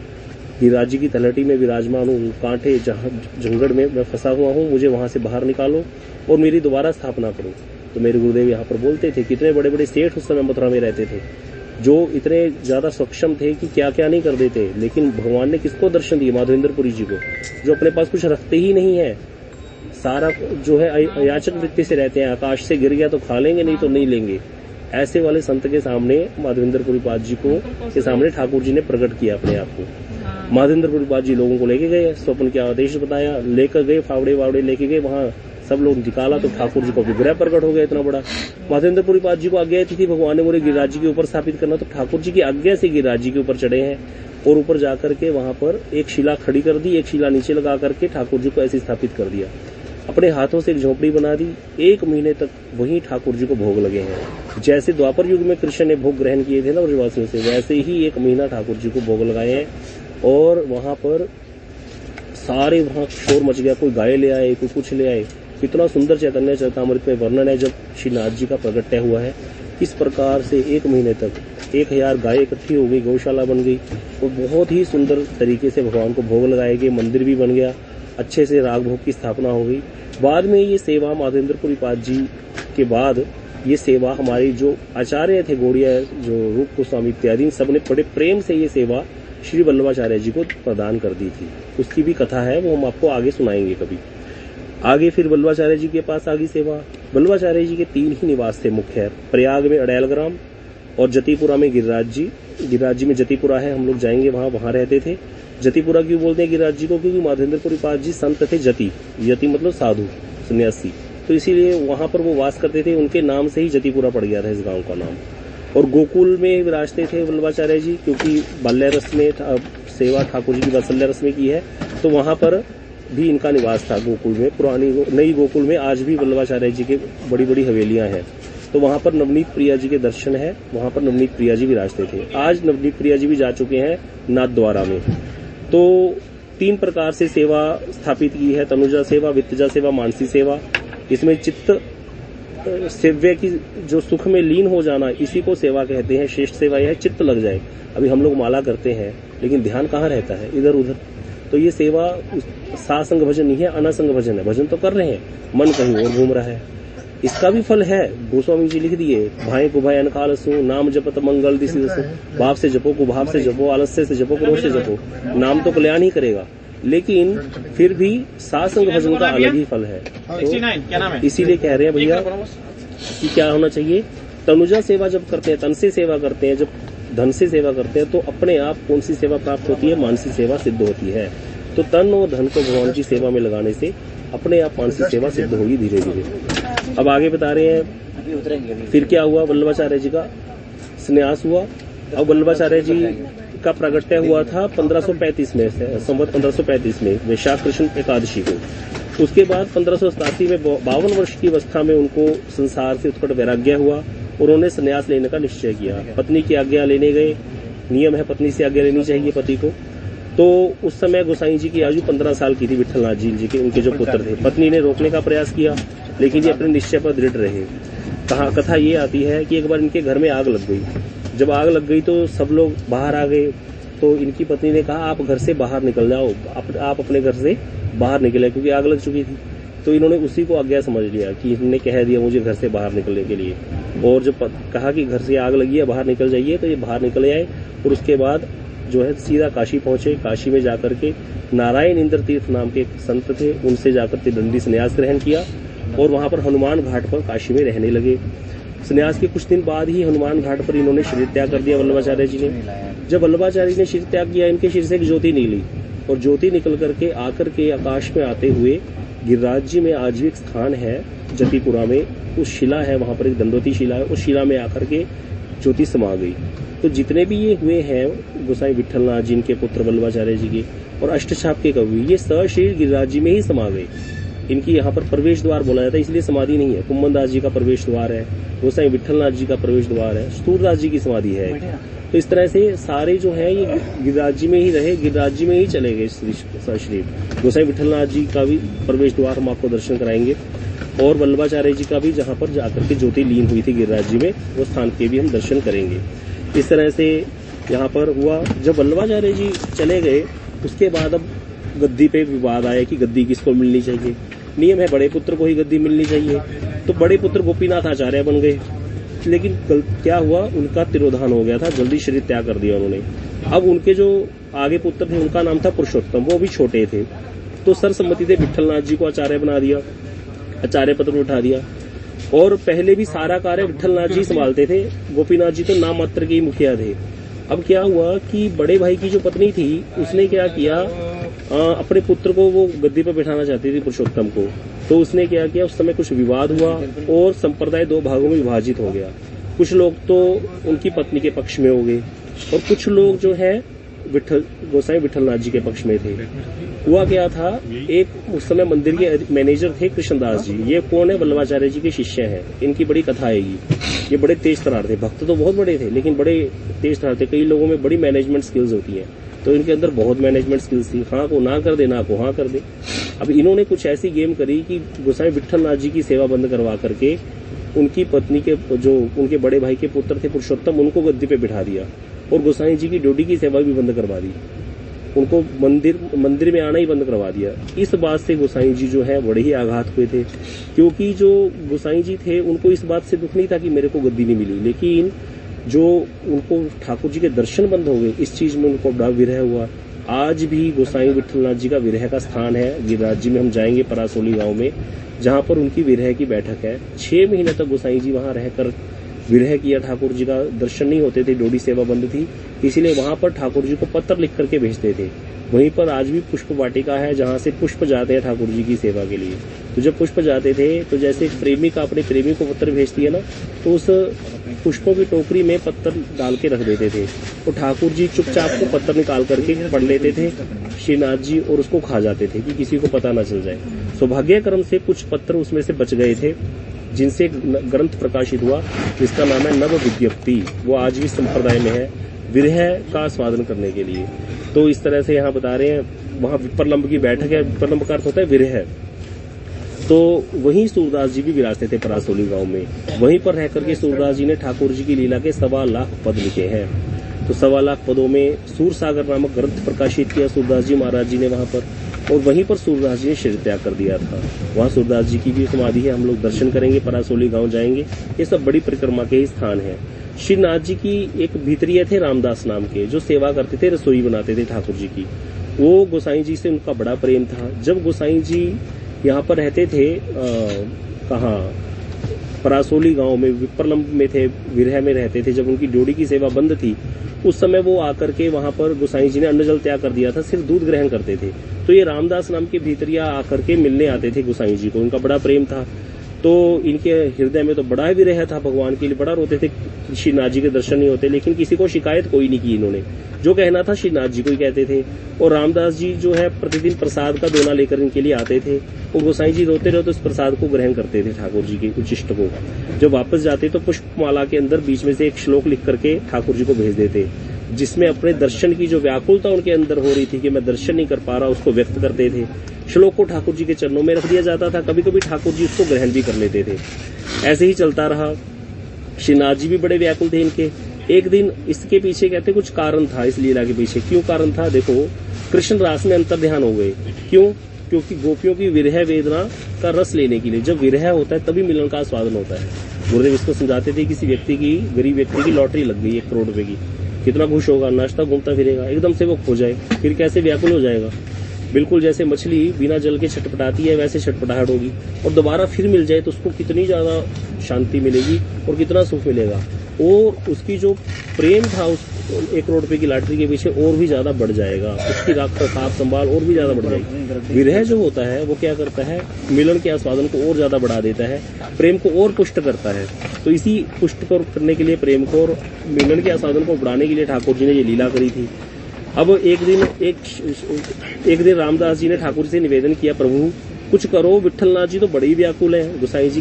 गिरिराज जी की तलहटी में विराजमान हूँ, कांटे जंगड़ में मैं फंसा हुआ हूँ, मुझे वहां से बाहर निकालो और मेरी दोबारा स्थापना करो। तो मेरे गुरुदेव यहाँ पर बोलते थे, कितने बड़े बड़े सेठ उस समय मथुरा में रहते थे, जो इतने ज्यादा सक्षम थे कि क्या क्या नहीं कर देते, लेकिन भगवान ने किसको दर्शन दिए, माधवेंद्रपुरी जी को, जो अपने पास कुछ रखते ही नहीं है, सारा जो है अयाचक वृत्ति से रहते हैं। आकाश से गिर गया तो खा लेंगे, नहीं तो नहीं लेंगे। ऐसे वाले संत के सामने माधवेंद्रपुरी पाद जी को के सामने ठाकुर जी ने प्रकट किया अपने आप को। माधवेंद्रपुरी पाद जी लोगों को लेके गए, स्वप्न के आदेश बताया, लेकर गए, फावड़े वावड़े लेके गए, वहां सब लोग निकाला तो ठाकुर जी को विग्रह प्रकट हो गया इतना बड़ा। माधवेंद्रपुरी पाद जी को आज्ञा थी भगवान ने बोले गिरिराज जी के ऊपर स्थापित करना, तो ठाकुर जी की आज्ञा से गिरिराज जी के ऊपर चढ़े हैं और ऊपर जाकर के वहां पर एक शिला खड़ी कर दी, एक शिला नीचे लगा करके ठाकुर जी को ऐसे स्थापित कर दिया। अपने हाथों से एक झोपड़ी बना दी। 1 महीने तक वहीं ठाकुर जी को भोग लगे हैं। जैसे द्वापर युग में कृष्ण ने भोग ग्रहण किए थे ना ब्रजवासियों से, वैसे ही 1 महीना ठाकुर जी को भोग लगाए हैं। और वहां पर सारे वहां शोर मच गया, कोई गाय ले आए, कोई कुछ ले आए। कितना सुंदर चैतन्य चरितामृत में वर्णन है जब श्रीनाथ जी का प्रगट्य हुआ है, किस प्रकार से 1 महीने तक 1000 गाय इकट्ठी हो गई, गौशाला बन गई और बहुत ही सुंदर तरीके से भगवान को भोग लगाए गए, मंदिर भी बन गया, अच्छे से राग भोग की स्थापना हो गई। बाद में ये सेवा माधवेंद्रपुरी पाद जी के बाद ये सेवा हमारी जो आचार्य थे गौड़िया, जो रूप गोस्वामी इत्यादि, सबने बड़े प्रेम से ये सेवा श्री वल्लभाचार्य जी को प्रदान कर दी थी। उसकी भी कथा है, वो हम आपको आगे सुनाएंगे कभी आगे। फिर वल्लभाचार्य जी के पास आ गई सेवा। वल्लभाचार्य जी के 3 ही निवास थे मुख्य, प्रयाग में अड़ैल ग्राम और जतिपुरा में गिरिराज जी। गिरिराज जी में जतिपुरा है, हम लोग जाएंगे वहां रहते थे। जतिपुरा क्यों बोलते हैं गिरिराज जी को, क्योंकि माधवेंद्रपुरी पाद जी संत थे, यति मतलब साधु सन्यासी, तो इसीलिए वहां पर वो वास करते थे, उनके नाम से ही जतिपुरा पड़ गया था इस गांव का नाम। और गोकुल में विराजते थे वल्लभाचार्य जी, क्योंकि बाल्य रस में सेवा ठाकुर जी की वात्सल्य रस में की है, तो वहां पर भी इनका निवास था गोकुल में। पुरानी नई गोकुल में आज भी वल्लभाचार्य जी के बड़ी बड़ी हवेलियां हैं, तो वहां पर नवनीत प्रिया जी के दर्शन है, वहां पर नवनीत प्रिया जी विराजते थे। आज नवनीत प्रिया जी भी जा चुके हैं नाथद्वारा में। तो 3 प्रकार से सेवा स्थापित की है, तनुजा सेवा, वित्तजा सेवा, मानसी सेवा। इसमें चित्त सेव्य की जो सुख में लीन हो जाना, इसी को सेवा कहते हैं। श्रेष्ठ सेवा यह है चित्त लग जाए। अभी हम लोग माला करते हैं लेकिन ध्यान कहाँ रहता है, इधर उधर, तो ये सेवा सासंग भजन नहीं है, अनासंग भजन है। भजन तो कर रहे हैं, मन कहीं और घूम रहा है। इसका भी फल है, गोस्वामी जी लिख दिए, भाई कुभाई अनकालसु नाम जपत मंगल दिशु, भाव से जपो, कुभाव से जपो, आलस्य से जपो, क्रोध से जपो। नाम तो कल्याण ही करेगा, लेकिन फिर भी सासंग भजन का अलग ही फल है। तो इसीलिए कह रहे हैं भैया कि क्या होना चाहिए, तनुजा सेवा जब करते हैं, तन से सेवा करते हैं, जब धन से सेवा करते हैं, तो अपने आप कौन सी सेवा प्राप्त होती है, मानसी सेवा सिद्ध होती है। तो तन और धन को भगवान की सेवा में लगाने से अपने आप मानसी सेवा सिद्ध होगी धीरे धीरे। अब आगे बता रहे हैं फिर क्या हुआ, वल्लभाचार्य जी का संन्यास हुआ। अब वल्लभाचार्य जी का प्रगट्य हुआ था 1535 में, संवत 1535 में वैशाख कृष्ण एकादशी को। उसके बाद 1587 में 52 वर्ष की अवस्था में उनको संसार से उत्कट वैराग्य हुआ, उन्होंने संन्यास लेने का निश्चय किया। पत्नी की आज्ञा लेने गए, नियम है पत्नी से आज्ञा लेनी चाहिए पति को। तो उस समय गोसाई जी की आयु 15 साल की थी, विठलनाथ जी के उनके जो पुत्र थे। पत्नी ने रोकने का प्रयास किया, लेकिन ये अपने निश्चय पर दृढ़ रहे। कथा ये आती है कि एक बार इनके घर में आग लग गई। जब आग लग गई तो सब लोग बाहर आ गए, तो इनकी पत्नी ने कहा आप घर से बाहर निकल जाओ, आप अपने घर से बाहर निकले, क्योंकि आग लग चुकी थी। तो इन्होंने उसी को आज्ञा समझ लिया कि इन्होंने कह दिया मुझे घर से बाहर निकलने के लिए, और जब कहा कि घर से आग लगी है बाहर निकल जाइए, तो ये बाहर निकल आए और उसके बाद जो है सीधा काशी पहुंचे। काशी में जाकर के नारायण इंद्र तीर्थ नाम के एक संत थे, उनसे जाकर के दंडी संन्यास ग्रहण किया और वहां पर हनुमान घाट पर काशी में रहने लगे। संन्यास के कुछ दिन बाद ही हनुमान घाट पर इन्होंने शरीर त्याग कर दिया वल्लभाचार्य जी ने। जब वल्लभाचार्य ने शिर त्याग किया, इनके शिर से एक ज्योति निकली और ज्योति निकल करके आकर के आकाश में आते हुए गिरिराज जी में आज भी एक स्थान है जतिपुरा में, उस शिला है, वहां पर एक दंडवती शिला है, उस शिला में आकर के ज्योति समा गई। तो जितने भी ये हुए हैं गोसाई विठलनाथ जी, इनके पुत्र वल्लभाचार्य जी के और अष्टछाप के कवि, ये सशरीर गिरिराज जी में ही समा गए। इनकी यहाँ पर प्रवेश द्वार बोला जाता है, इसलिए समाधि नहीं है। कुम्भनदास जी का प्रवेश द्वार है, गोसाई विठलनाथ जी का प्रवेश द्वार है, सूरदास जी की समाधि है। तो इस तरह से सारे जो है ये गिरिराज जी में ही रहे, गिरिराज जी में ही चले गए सशरीर। गोसाई विठलनाथ जी का भी प्रवेश द्वार हम आपको दर्शन कराएंगे और वल्लभाचार्य जी का भी, जहाँ पर जाकर के ज्योति लीन हुई थी गिरिराज जी में, वो स्थान के भी हम दर्शन करेंगे। इस तरह से यहाँ पर हुआ। जब वल्लभाचार्य जी चले गए उसके बाद अब गद्दी पे विवाद आया कि गद्दी किसको मिलनी चाहिए। नियम है बड़े पुत्र को ही गद्दी मिलनी चाहिए, तो बड़े पुत्र गोपीनाथ आचार्य बन गए। लेकिन क्या हुआ, उनका तिरोधान हो गया था, जल्दी शरीर त्याग कर दिया उन्होंने। अब उनके जो आगे पुत्र थे उनका नाम था पुरुषोत्तम, वो भी छोटे थे, तो सर्वसम्मति से विठलनाथ जी को आचार्य बना दिया, आचार्य पद पर उठा दिया। और पहले भी सारा कार्य विठलनाथ जी संभालते थे, गोपीनाथ जी तो नाम मात्र के ही मुखिया थे। अब क्या हुआ कि बड़े भाई की जो पत्नी थी उसने क्या किया, अपने पुत्र को वो गद्दी पर बैठाना चाहती थी पुरुषोत्तम को, तो उसने क्या किया, उस समय कुछ विवाद हुआ और संप्रदाय दो भागों में विभाजित हो गया। कुछ लोग तो उनकी पत्नी के पक्ष में हो गए और कुछ लोग जो है गोसाई विठलनाथ जी के पक्ष में थे। हुआ क्या था, एक उस समय मंदिर के मैनेजर थे कृष्णदास जी, ये कौन है, वल्लभाचार्य जी के शिष्य हैं। इनकी बड़ी कथा आएगी। ये बड़े तेज तरार थे, भक्त तो बहुत बड़े थे लेकिन बड़े तेज तरार थे। कई लोगों में बड़ी मैनेजमेंट स्किल्स होती है, तो इनके अंदर बहुत मैनेजमेंट स्किल्स थी। हाँ को ना कर दे, ना को हाँ कर दे। अब इन्होंने कुछ ऐसी गेम करी कि गोसाई विठलनाथ जी की सेवा बंद करवा करके उनकी पत्नी के जो उनके बड़े भाई के पुत्र थे पुरुषोत्तम, उनको गद्दी पे बिठा दिया और गोसाई जी की ड्यूटी की सेवा भी बंद करवा दी। उनको मंदिर में आना ही बंद करवा दिया। इस बात से गोसाई जी जो है बड़े ही आघात हुए थे, क्योंकि जो गोसाई जी थे उनको इस बात से दुख नहीं था कि मेरे को गद्दी नहीं मिली, लेकिन जो उनको ठाकुर जी के दर्शन बंद हो गए, इस चीज में उनको बड़ा विरह हुआ। आज भी गोसाई विठलनाथ जी का विरह का स्थान है गिरिराज जी में। हम जाएंगे परासोली गांव में, जहां पर उनकी विरह की बैठक है। 6 महीने तक गोसाई जी वहां रहकर विरह किया। ठाकुर जी का दर्शन नहीं होते थे, डोडी सेवा बंद थी, इसीलिए वहां पर ठाकुर जी को पत्र लिख करके भेजते थे। वहीं पर आज भी पुष्प वाटिका है जहां से पुष्प जाते हैं ठाकुर जी की सेवा के लिए। तो जब पुष्प जाते थे तो जैसे प्रेमिका अपने प्रेमी को पत्र भेजती है ना, तो उस पुष्पों की टोकरी में पत्थर डाल के रख देते थे। तो ठाकुर जी चुपचाप को पत्थर निकाल करके पढ़ लेते थे श्रीनाथ जी और उसको खा जाते थे कि किसी को पता न चल जाए। सौभाग्यक्रम से कुछ पत्थर उसमें से बच गए थे, जिनसे ग्रंथ प्रकाशित हुआ जिसका नाम है नव विज्ञप्ति। वो आज भी संप्रदाय में है विरह का स्वादन करने के लिए। तो इस तरह से यहाँ बता रहे हैं, वहां विप्रलंब की बैठक है। विप्रलंब का अर्थ होता है विरह। तो वहीं सूरदास जी भी विराजते थे परासोली गांव में। वहीं पर रह करके सूरदास जी ने ठाकुर जी की लीला के 1.25 लाख पद लिखे हैं। तो 1.25 लाख पदों में सूर सागर नामक ग्रंथ प्रकाशित किया सूरदास जी महाराज जी ने वहां पर, और वहीं पर सूरदास जी ने शरीर त्याग कर दिया था। वहां सूरदास जी की भी समाधि है, हम लोग दर्शन करेंगे, परासोली गांव जाएंगे। ये सब बड़ी परिक्रमा के ही स्थान है। श्रीनाथ जी की एक भीतरिया थे रामदास नाम के, जो सेवा करते थे, रसोई बनाते थे ठाकुर जी की। वो गोसाई जी से उनका बड़ा प्रेम था। जब गोसाई जी यहाँ पर रहते थे, कहाँ, परासोली गांव में विप्रलंब में थे, विरह में रहते थे। जब उनकी ड्योढ़ी की सेवा बंद थी उस समय वो आकर के वहां पर गोसाई जी ने अन्न जल त्याग कर दिया था, सिर्फ दूध ग्रहण करते थे। तो ये रामदास नाम के भीतरिया आकर के मिलने आते थे गोसाई जी को, उनका बड़ा प्रेम था। तो इनके हृदय में तो बड़ा विरह था भगवान के लिए, बड़ा रोते थे श्रीनाथ जी के दर्शन नहीं होते, लेकिन किसी को शिकायत कोई नहीं की इन्होंने। जो कहना था श्रीनाथ जी को ही कहते थे। और रामदास जी जो है प्रतिदिन प्रसाद का दोना लेकर इनके लिए आते थे। और गोसाई जी रोते रहे तो इस प्रसाद को ग्रहण करते थे ठाकुर जी के उच्चिष्ट को। जब वापस जाते तो पुष्पमाला के अंदर बीच में से एक श्लोक लिख करके ठाकुर जी को भेज देते, जिसमें अपने दर्शन की जो व्याकुलता उनके अंदर हो रही थी कि मैं दर्शन नहीं कर पा रहा, उसको व्यक्त करते थे। श्लोक को ठाकुर जी के चरणों में रख दिया जाता था, कभी कभी ठाकुर जी उसको ग्रहण भी कर लेते थे। ऐसे ही चलता रहा। श्रीनाथ जी भी बड़े व्याकुल थे इनके। एक दिन इसके पीछे कहते कुछ कारण था, इस लीला के पीछे क्यों कारण था, देखो, कृष्ण रास में अंतर ध्यान हो गए। क्यों? क्योंकि गोपियों की विरह वेदना का रस लेने के लिए, जब विरह होता है तभी मिलन का आस्वादन होता है। गुरुदेव इसको समझाते थे, किसी व्यक्ति की, गरीब व्यक्ति की लॉटरी लग गई 1 करोड़ रुपए की, कितना खुश होगा, नाश्ता घूमता फिरेगा, एकदम से वो खो जाए, फिर कैसे व्याकुल हो जाएगा। बिल्कुल जैसे मछली बिना जल के छटपटाती है, वैसे छटपटाहट होगी। और दोबारा फिर मिल जाए तो उसको कितनी ज्यादा शांति मिलेगी और कितना सुख मिलेगा। और उसकी जो प्रेम था उस 1 करोड़ रुपए की लॉटरी के पीछे और भी ज्यादा बढ़ जाएगा, उसकी साफ संभाल और भी ज्यादा बढ़ जाएगी। विरह जो होता है वो क्या करता है, मिलन के आस्वादन को और ज्यादा बढ़ा देता है, प्रेम को और पुष्ट करता है। तो इसी पुष्ट करने के लिए, प्रेम को और मिलन के आस्वादन को बढ़ाने के लिए ठाकुर जी ने ये लीला करी थी। अब एक दिन रामदास जी ने ठाकुर जी से निवेदन किया, प्रभु कुछ करो, विठलनाथ जी तो बड़े ही व्याकुल हैं। गोसाई जी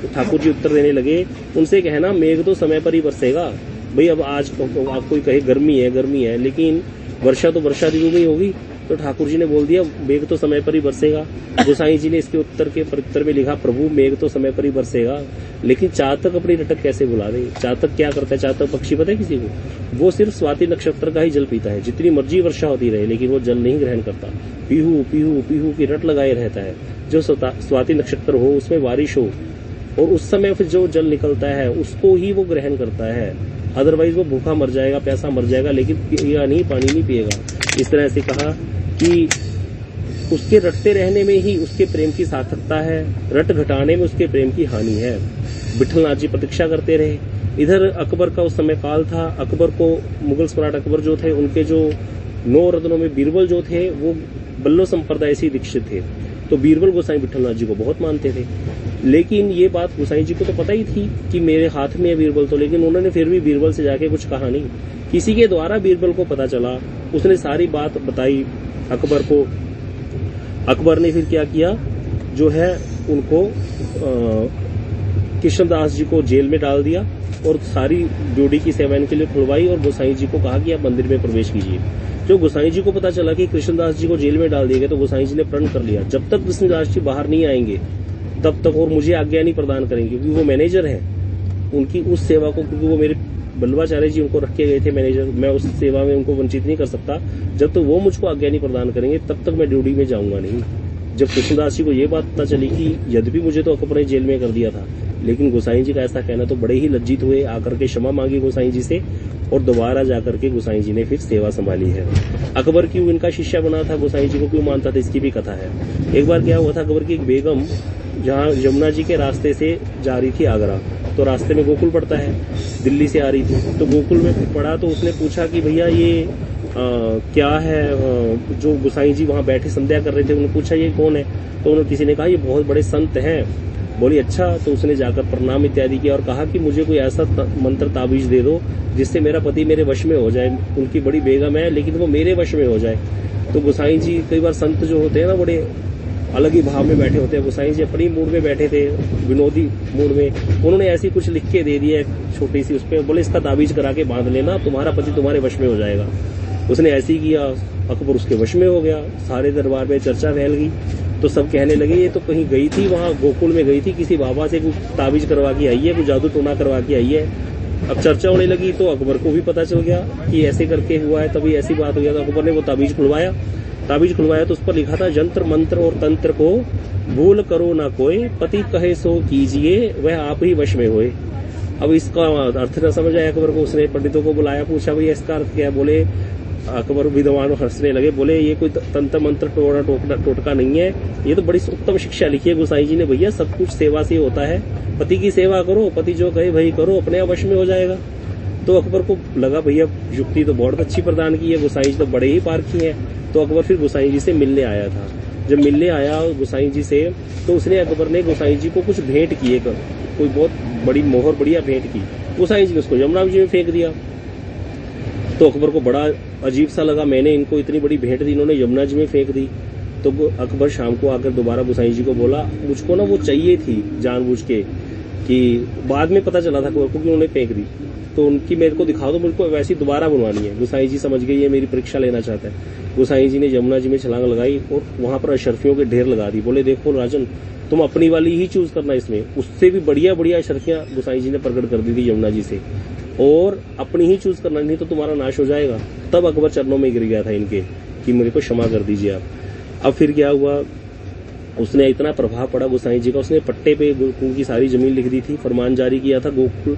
ठाकुर जी उत्तर देने लगे, उनसे कहना मेघ तो समय पर ही बरसेगा। भाई अब आज आप कोई कहे गर्मी है, लेकिन वर्षा तो वर्षा ऋतु में ही होगी। तो ठाकुर जी ने बोल दिया मेघ तो समय पर ही बरसेगा। गोसाई जी ने इसके उत्तर में लिखा, प्रभु मेघ तो समय पर ही बरसेगा, लेकिन चातक अपनी रटक कैसे बुला दे। चातक क्या करता है, चातक पक्षी पता है किसी को, वो सिर्फ स्वाति नक्षत्र का ही जल पीता है। जितनी मर्जी वर्षा होती रहे लेकिन वो जल नहीं ग्रहण करता, पीहू पीहू पीहू की रट लगाए रहता है। जो स्वाति नक्षत्र हो उसमें बारिश हो और उस समय फिर जो जल निकलता है उसको ही वो ग्रहण करता है, अदरवाइज वो भूखा मर जाएगा, प्यासा मर जाएगा, लेकिन पिएगा नहीं, पानी नहीं पिएगा। इस तरह से कहा कि उसके रटते रहने में ही उसके प्रेम की सार्थकता है, रट घटाने में उसके प्रेम की हानि है। विठलनाथ जी प्रतीक्षा करते रहे। इधर अकबर का उस समय काल था। अकबर को, मुगल सम्राट अकबर जो थे, उनके जो 9 रत्नों में बीरबल जो थे वो बल्लो संप्रदाय से दीक्षित थे। तो बीरबल गोसाई विठलनाथ जी को बहुत मानते थे। लेकिन ये बात गोसाई जी को तो पता ही थी कि मेरे हाथ में है बीरबल, तो लेकिन उन्होंने फिर भी बीरबल से जाके कुछ कहा नहीं। किसी के द्वारा बीरबल को पता चला, उसने सारी बात बताई अकबर को। अकबर ने फिर क्या किया, जो है उनको कृष्णदास जी को जेल में डाल दिया और सारी ड्यूटी की सेवा इनके लिए खुलवाई और गोसाई जी को कहा कि आप मंदिर में प्रवेश कीजिए। जो गोसाई जी को पता चला कि कृष्णदास जी को जेल में डाल दिया गया, तो गोसाई जी ने प्रण कर लिया जब तक कृष्णदास जी बाहर नहीं आएंगे तब तक और मुझे आज्ञा नहीं प्रदान करेंगे, क्योंकि वो मैनेजर हैं। उनकी उस सेवा को, क्योंकि वो मेरे बल्लवाचार्य जी उनको रखे गए थे मैनेजर, मैं उस सेवा में उनको वंचित नहीं कर सकता। जब तक वो मुझको आज्ञा नहीं प्रदान करेंगे तब तक मैं ड्यूटी में जाऊंगा नहीं। जब कृष्णदास जी को ये बात पता चली कि यद्यपि मुझे तो अकबर ने जेल में कर दिया था, लेकिन गोसाई जी का ऐसा कहना, तो बड़े ही लज्जित हुए, आकर के क्षमा मांगी गोसाई जी से और दोबारा जाकर के गोसाई जी ने फिर सेवा संभाली है। अकबर क्यों इनका शिष्य बना था, गोसाई जी को क्यों मानता था, इसकी भी कथा है। एक बार क्या हुआ था, अकबर की एक बेगम जहाँ यमुना जी के रास्ते से जा रही थी आगरा, तो रास्ते में गोकुल पड़ता है, दिल्ली से आ रही थी, तो गोकुल में पड़ा तो उसने पूछा कि भैया ये क्या है, जो गोसाई जी वहाँ बैठे संध्या कर रहे थे, उन्होंने पूछा ये कौन है, तो उन्होंने किसी ने कहा ये बहुत बड़े संत हैं। बोली अच्छा, तो उसने जाकर प्रणाम इत्यादि किया और कहा कि मुझे कोई ऐसा मंत्र ताबीज दे दो जिससे मेरा पति मेरे वश में हो जाए। उनकी बड़ी बेगम है लेकिन वो मेरे वश में हो जाए। तो गोसाई जी, कई बार संत जो होते हैं ना बड़े अलग ही भाव में बैठे होते हैं, गोसाई जी अपनी मूड में बैठे थे, विनोदी मूड में, उन्होंने ऐसी कुछ लिख के दे दिया छोटी सी, उसपे बोले इसका ताबीज करा के बांध लेना, तुम्हारा पति तुम्हारे वश में हो जाएगा। उसने ऐसे ही किया, अकबर उसके वश में हो गया। सारे दरबार में चर्चा फैल गई, तो सब कहने लगे ये तो कहीं गई थी, वहां गोकुल में गई थी, किसी बाबा से कुछ ताबीज करवा के आई है, कुछ जादू टोना करवा के आई है। अब चर्चा होने लगी तो अकबर को भी पता चल गया कि ऐसे करके हुआ है, तभी ऐसी बात हो गया। तो अकबर ने वो ताबीज खुलवाया तो उस पर लिखा था, जंत्र मंत्र और तंत्र को भूल करो ना कोई, पति कहे सो कीजिए वह आप ही वश में होए। अब इसका अर्थ न समझ आया अकबर को, उसने पंडितों को बुलाया, पूछा भैया इसका अर्थ क्या है। बोले, अकबर विद्वान हंसने लगे, बोले ये कोई तंत्र मंत्र टोटका नहीं है, ये तो बड़ी उत्तम शिक्षा लिखी है गोसाई जी ने, भैया सब कुछ सेवा से होता है, पति की सेवा करो, पति जो कहे भाई करो, अपने आप वश में हो जाएगा। तो अकबर को लगा भैया युक्ति तो बहुत अच्छी प्रदान की है, गोसाई जी तो बड़े ही पारखी है। तो अकबर फिर गोसाई जी से मिलने आया था। जब मिलने आया गोसाई जी से, तो उसने, अकबर ने गोसाई जी को कुछ भेंट किए, कोई बहुत बड़ी मोहर बढ़िया भेंट की। गोसाई जी ने उसको यमुना जी में फेंक दिया। तो अकबर को बड़ा अजीब सा लगा, मैंने इनको इतनी बड़ी भेंट दी, इन्होंने यमुना जी में फेंक दी। तो अकबर शाम को आकर दोबारा गोसाई जी को बोला, मुझको ना वो चाहिए थी जानबूझ के, कि बाद में पता चला था अकबर को कि उन्होंने फेंक दी, तो उनकी मेरे को दिखाओ, तो मुझको वैसी दोबारा बनवानी है। गोसाई जी समझ गए ये मेरी परीक्षा लेना चाहता है। गोसाई जी ने यमुना जी में छलांग लगाई और वहां पर अशर्फियों के ढेर लगा दी। बोले देखो राजन, तुम अपनी वाली ही चूज करना, इसमें उससे भी बढ़िया बढ़िया अशर्फियां गोसाई जी ने प्रकट कर दी थी यमुना जी से, और अपनी ही चूज करना, नहीं तो तुम्हारा नाश हो जाएगा। तब अकबर चरणों में गिर गया था इनके कि मेरे को क्षमा कर दीजिए आप। अब फिर क्या हुआ, उसने इतना प्रभाव पड़ा गोसाई जी का, उसने पट्टे पे गोकुल की सारी जमीन लिख दी थी, फरमान जारी किया था गोकुल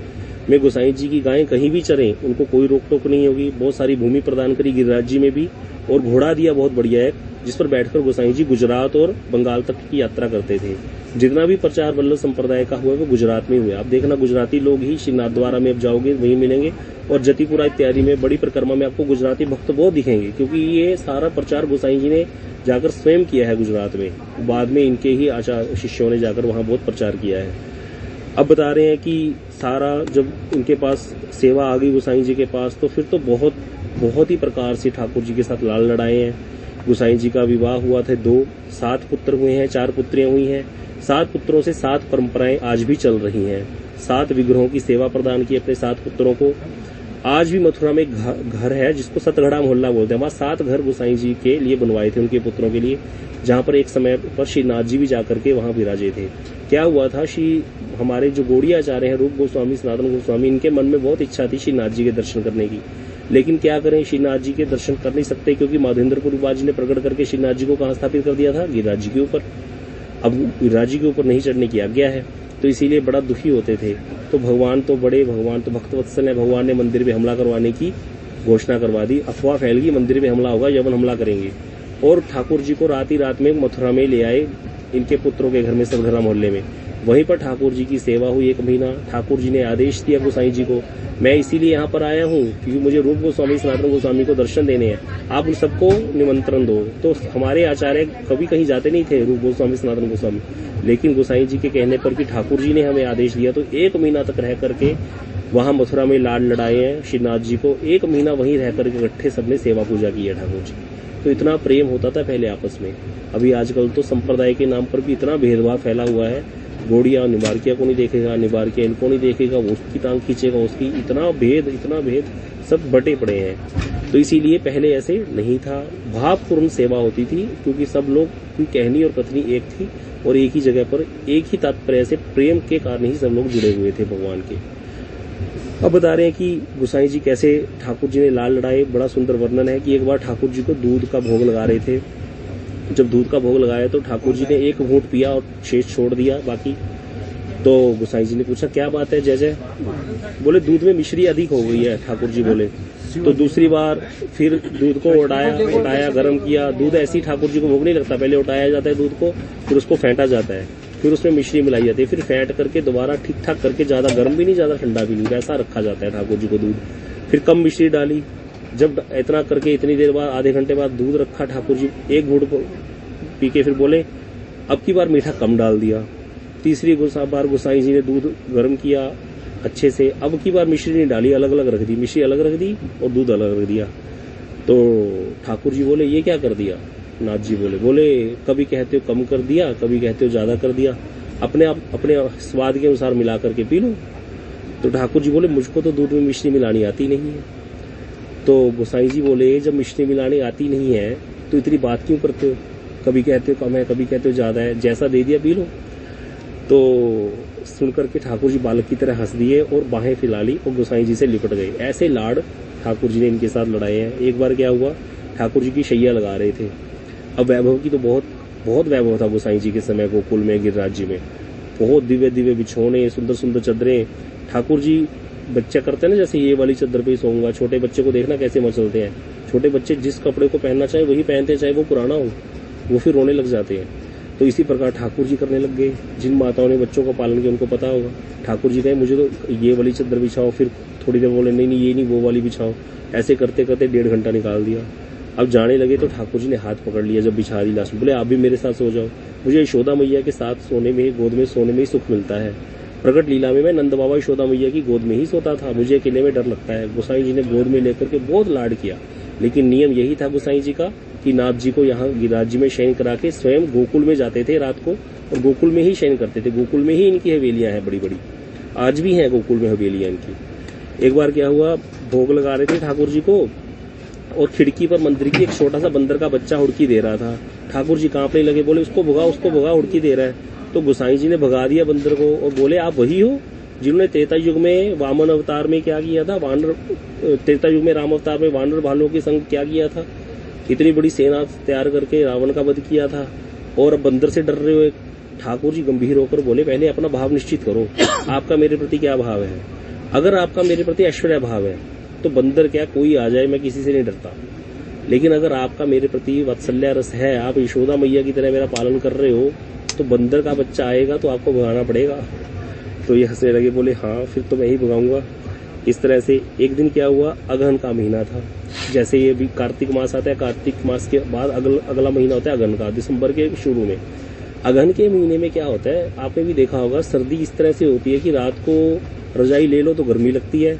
में गोसाई जी की गायें कहीं भी चरें, उनको कोई रोक टोक नहीं होगी। बहुत सारी भूमि प्रदान करी गिरिराज जी में भी, और घोड़ा दिया बहुत बढ़िया है, जिस पर बैठकर गोसाई जी गुजरात और बंगाल तक की यात्रा करते थे। जितना भी प्रचार वल्लभ संप्रदाय का हुआ वो गुजरात में हुआ। आप देखना गुजराती लोग ही श्री नाथद्वारा में अब जाओगे वहीं मिलेंगे, और जतीपुरा इत्यादि में बड़ी परिक्रमा में आपको गुजराती भक्त बहुत दिखेंगे, क्योंकि ये सारा प्रचार गोसाई जी ने जाकर स्वयं किया है गुजरात में। बाद में इनके ही आचार्य शिष्यों ने जाकर वहां बहुत प्रचार किया है। अब बता रहे हैं कि सारा जब उनके पास सेवा आ गई गोसाई जी के पास, तो फिर तो बहुत ही प्रकार से ठाकुर जी के साथ लाल लड़ाए हैं। गोसाई जी का विवाह हुआ थे 7 पुत्र हुए हैं, 4 पुत्रियां हुई हैं। 7 पुत्रों से 7 परंपराएं आज भी चल रही हैं। 7 विग्रहों की सेवा प्रदान की अपने 7 पुत्रों को। आज भी मथुरा में घर है जिसको सतगढ़ा मोहल्ला बोलते हैं। वहां 7 घर गोसाई जी के लिए बनवाए थे उनके पुत्रों के लिए, जहां पर एक समय पर श्री नाथ जी भी जाकर के वहां विराजे थे। क्या हुआ था, श्री हमारे जो गौड़िया आचार्य हैं, रूप गोस्वामी, सनातन गोस्वामी, इनके मन में बहुत इच्छा थी श्री नाथ जी के दर्शन करने की। लेकिन क्या करें, श्री नाथ जी के दर्शन कर नहीं सकते, क्योंकि माधवेंद्रपुर जी ने प्रकट करके श्री नाथ जी को कहां स्थापित कर दिया था, गिरिराज जी के ऊपर। अब गिरिराज जी के ऊपर नहीं चढ़ने की आज्ञा है, तो इसीलिए बड़ा दुखी होते थे। तो भगवान तो भक्तवत्सल है, भगवान ने मंदिर में हमला करवाने की घोषणा करवा दी। अफवाह फैल गई मंदिर में हमला होगा, यवन हमला करेंगे, और ठाकुर जी को रात ही रात में मथुरा में ले आए इनके पुत्रों के घर में, सतगढ़ा मोहल्ले में। वहीं पर ठाकुर जी की सेवा हुई 1 महीना। ठाकुर जी ने आदेश दिया गोसाई जी को, मैं इसीलिए यहाँ पर आया हूँ क्योंकि मुझे रूप गोस्वामी, सनातन गोस्वामी को दर्शन देने हैं, आप उन सबको निमंत्रण दो। तो हमारे आचार्य कभी कहीं जाते नहीं थे, रूप गोस्वामी, सनातन गोस्वामी, लेकिन गोसाई जी के कहने पर कि ठाकुर जी ने हमें आदेश दिया, तो 1 महीना तक रह करके वहां मथुरा में लाड लड़ाए हैं श्रीनाथ जी को। 1 महीना वहीं रह करके इकट्ठे सबने सेवा पूजा की है ठाकुर जी। तो इतना प्रेम होता था पहले आपस में। अभी आजकल तो संप्रदाय के नाम पर भी इतना भेदभाव फैला हुआ है। गौड़िया निबारकिया को नहीं देखेगा, निबारकिया इनको नहीं देखेगा, वो उसकी टांग खींचेगा, उसकी, इतना भेद सब बटे पड़े हैं। तो इसीलिए पहले ऐसे नहीं था, भावपूर्ण सेवा होती थी, क्योंकि सब लोग की कहनी और कथनी एक थी, और एक ही जगह पर एक ही तात्पर्य से प्रेम के कारण ही सब लोग जुड़े हुए थे भगवान के। अब बता रहे हैं कि गोसाई जी कैसे ठाकुर जी ने लाल लड़ाए। बड़ा सुंदर वर्णन है कि एक बार ठाकुर जी को दूध का भोग लगा रहे थे। जब दूध का भोग लगाया तो ठाकुर जी ने 1 घूंट पिया और शेष छोड़ दिया बाकी। तो गोसाई जी ने पूछा क्या बात है जय जय? बोले दूध में मिश्री अधिक हो गई है। ठाकुर जी बोले। तो दूसरी बार फिर दूध को उठाया, गर्म किया। दूध ऐसी ठाकुर जी को भोग नहीं लगता, पहले उठाया जाता है दूध को, फिर उसको फेंटा जाता है, फिर उसमें मिश्री मिलाई जाती है, फिर फेंट करके दोबारा ठीक ठाक करके, ज्यादा गर्म भी नहीं ज्यादा ठंडा भी नहीं, वैसा रखा जाता है ठाकुर जी को दूध। फिर कम मिश्री डाली। जब इतना करके इतनी देर बाद, आधे घंटे बाद दूध रखा, ठाकुर जी 1 घूंट पी के फिर बोले अब की बार मीठा कम डाल दिया। तीसरी बार गोसाई जी ने दूध गर्म किया अच्छे से, अब की बार मिश्री नहीं डाली, अलग अलग रख दी, मिश्री अलग रख दी और दूध अलग रख दिया। तो ठाकुर जी बोले ये क्या कर दिया? नाथ जी बोले कभी कहते हो कम कर दिया, कभी कहते हो ज्यादा कर दिया, अपने स्वाद के अनुसार मिला करके पी लो। तो ठाकुर जी बोले मुझको तो दूध में मिश्री मिलानी आती नहीं है। तो गोसाई जी बोले जब मिश्री मिलानी आती नहीं है तो इतनी बात क्यों करते हो? कभी कहते हो कम है, कभी कहते हो ज्यादा है, जैसा दे दिया पी लो। तो सुनकर के ठाकुर जी बालक की तरह हंस दिए और बाहें फैला ली और गोसाई जी से लिपट गए। ऐसे लाड़ ठाकुर जी ने इनके साथ लड़ाए हैं। एक बार क्या हुआ, ठाकुर जी की शैया लगा रहे थे। अब वैभव की तो बहुत वैभव था गोसाई जी के समय गोकुल में, गिरिराज जी में। बहुत दिव्य दिव्य बिछौने, सुंदर सुंदर चादरें। ठाकुर जी बच्चा करते हैं ना, जैसे ये वाली चादर पे ही सोऊंगा। छोटे बच्चे को देखना कैसे मचलते हैं। छोटे बच्चे जिस कपड़े को पहनना चाहे वही पहनते हैं, चाहे वो पुराना हो, वो फिर रोने लग जाते हैं। तो इसी प्रकार ठाकुर जी करने लग गए। जिन माताओं ने बच्चों का पालन किया उनको पता होगा। ठाकुर जी कहे मुझे तो ये वाली चादर बिछाओ, फिर थोड़ी देर बोले नहीं ये नहीं वो वाली बिछाओ। ऐसे करते करते 1.5 घंटा निकाल दिया। अब जाने लगे तो ठाकुर जी ने हाथ पकड़ लिया। जब बिछा दी लास्ट, बोले आप भी मेरे साथ सो जाओ। मुझे यशोदा मैया के साथ सोने में, गोद में सोने में ही सुख मिलता है। प्रकट लीला में मैं नंद बाबा यशोदा मैया की गोद में ही सोता था, मुझे अकेले में डर लगता है। गोसाई जी ने गोद में लेकर के बहुत लाड किया, लेकिन नियम यही था गोसाई जी का कि नाथ जी को यहाँ गिरिराज जी में शयन करा के स्वयं गोकुल में जाते थे रात को, और गोकुल में ही शयन करते थे। गोकुल में ही इनकी हवेलियां हैं बड़ी बड़ी, आज भी हैं गोकुल में हवेलियां इनकी। एक बार क्या हुआ, भोग लगा रहे थे ठाकुर जी को, और खिड़की पर मंदिर की एक छोटा सा बंदर का बच्चा हुड़की दे रहा था। ठाकुर जी कांपने लगे, बोले उसको भगा हुड़की दे रहा है। तो गोसाई जी ने भगा दिया बंदर को और बोले आप वही हो जिन्होंने त्रेता युग में वामन अवतार में क्या किया था, त्रेता युग में राम अवतार में वानर भालुओं के संग क्या किया था, इतनी बड़ी सेना तैयार करके रावण का वध किया था, और अब बंदर से डर रहे हो। ठाकुर जी गंभीर होकर बोले पहले अपना भाव निश्चित करो, आपका मेरे प्रति क्या भाव है। अगर आपका मेरे प्रति ऐश्वर्य भाव है तो बंदर क्या कोई आ जाए मैं किसी से नहीं डरता, लेकिन अगर आपका मेरे प्रति वात्सल्य रस है, आप यशोदा मैया की तरह मेरा पालन कर रहे हो, तो बंदर का बच्चा आएगा तो आपको भगाना पड़ेगा। तो ये हंसने लगे, बोले हाँ फिर तो मैं ही भगाऊंगा। इस तरह से एक दिन क्या हुआ, अगहन का महीना था। जैसे ये भी कार्तिक मास आता है, कार्तिक मास के बाद अगला महीना होता है अगहन का, दिसंबर के शुरू में। अगहन के महीने में क्या होता है, आपने भी देखा होगा, सर्दी इस तरह से होती है कि रात को रजाई ले लो तो गर्मी लगती है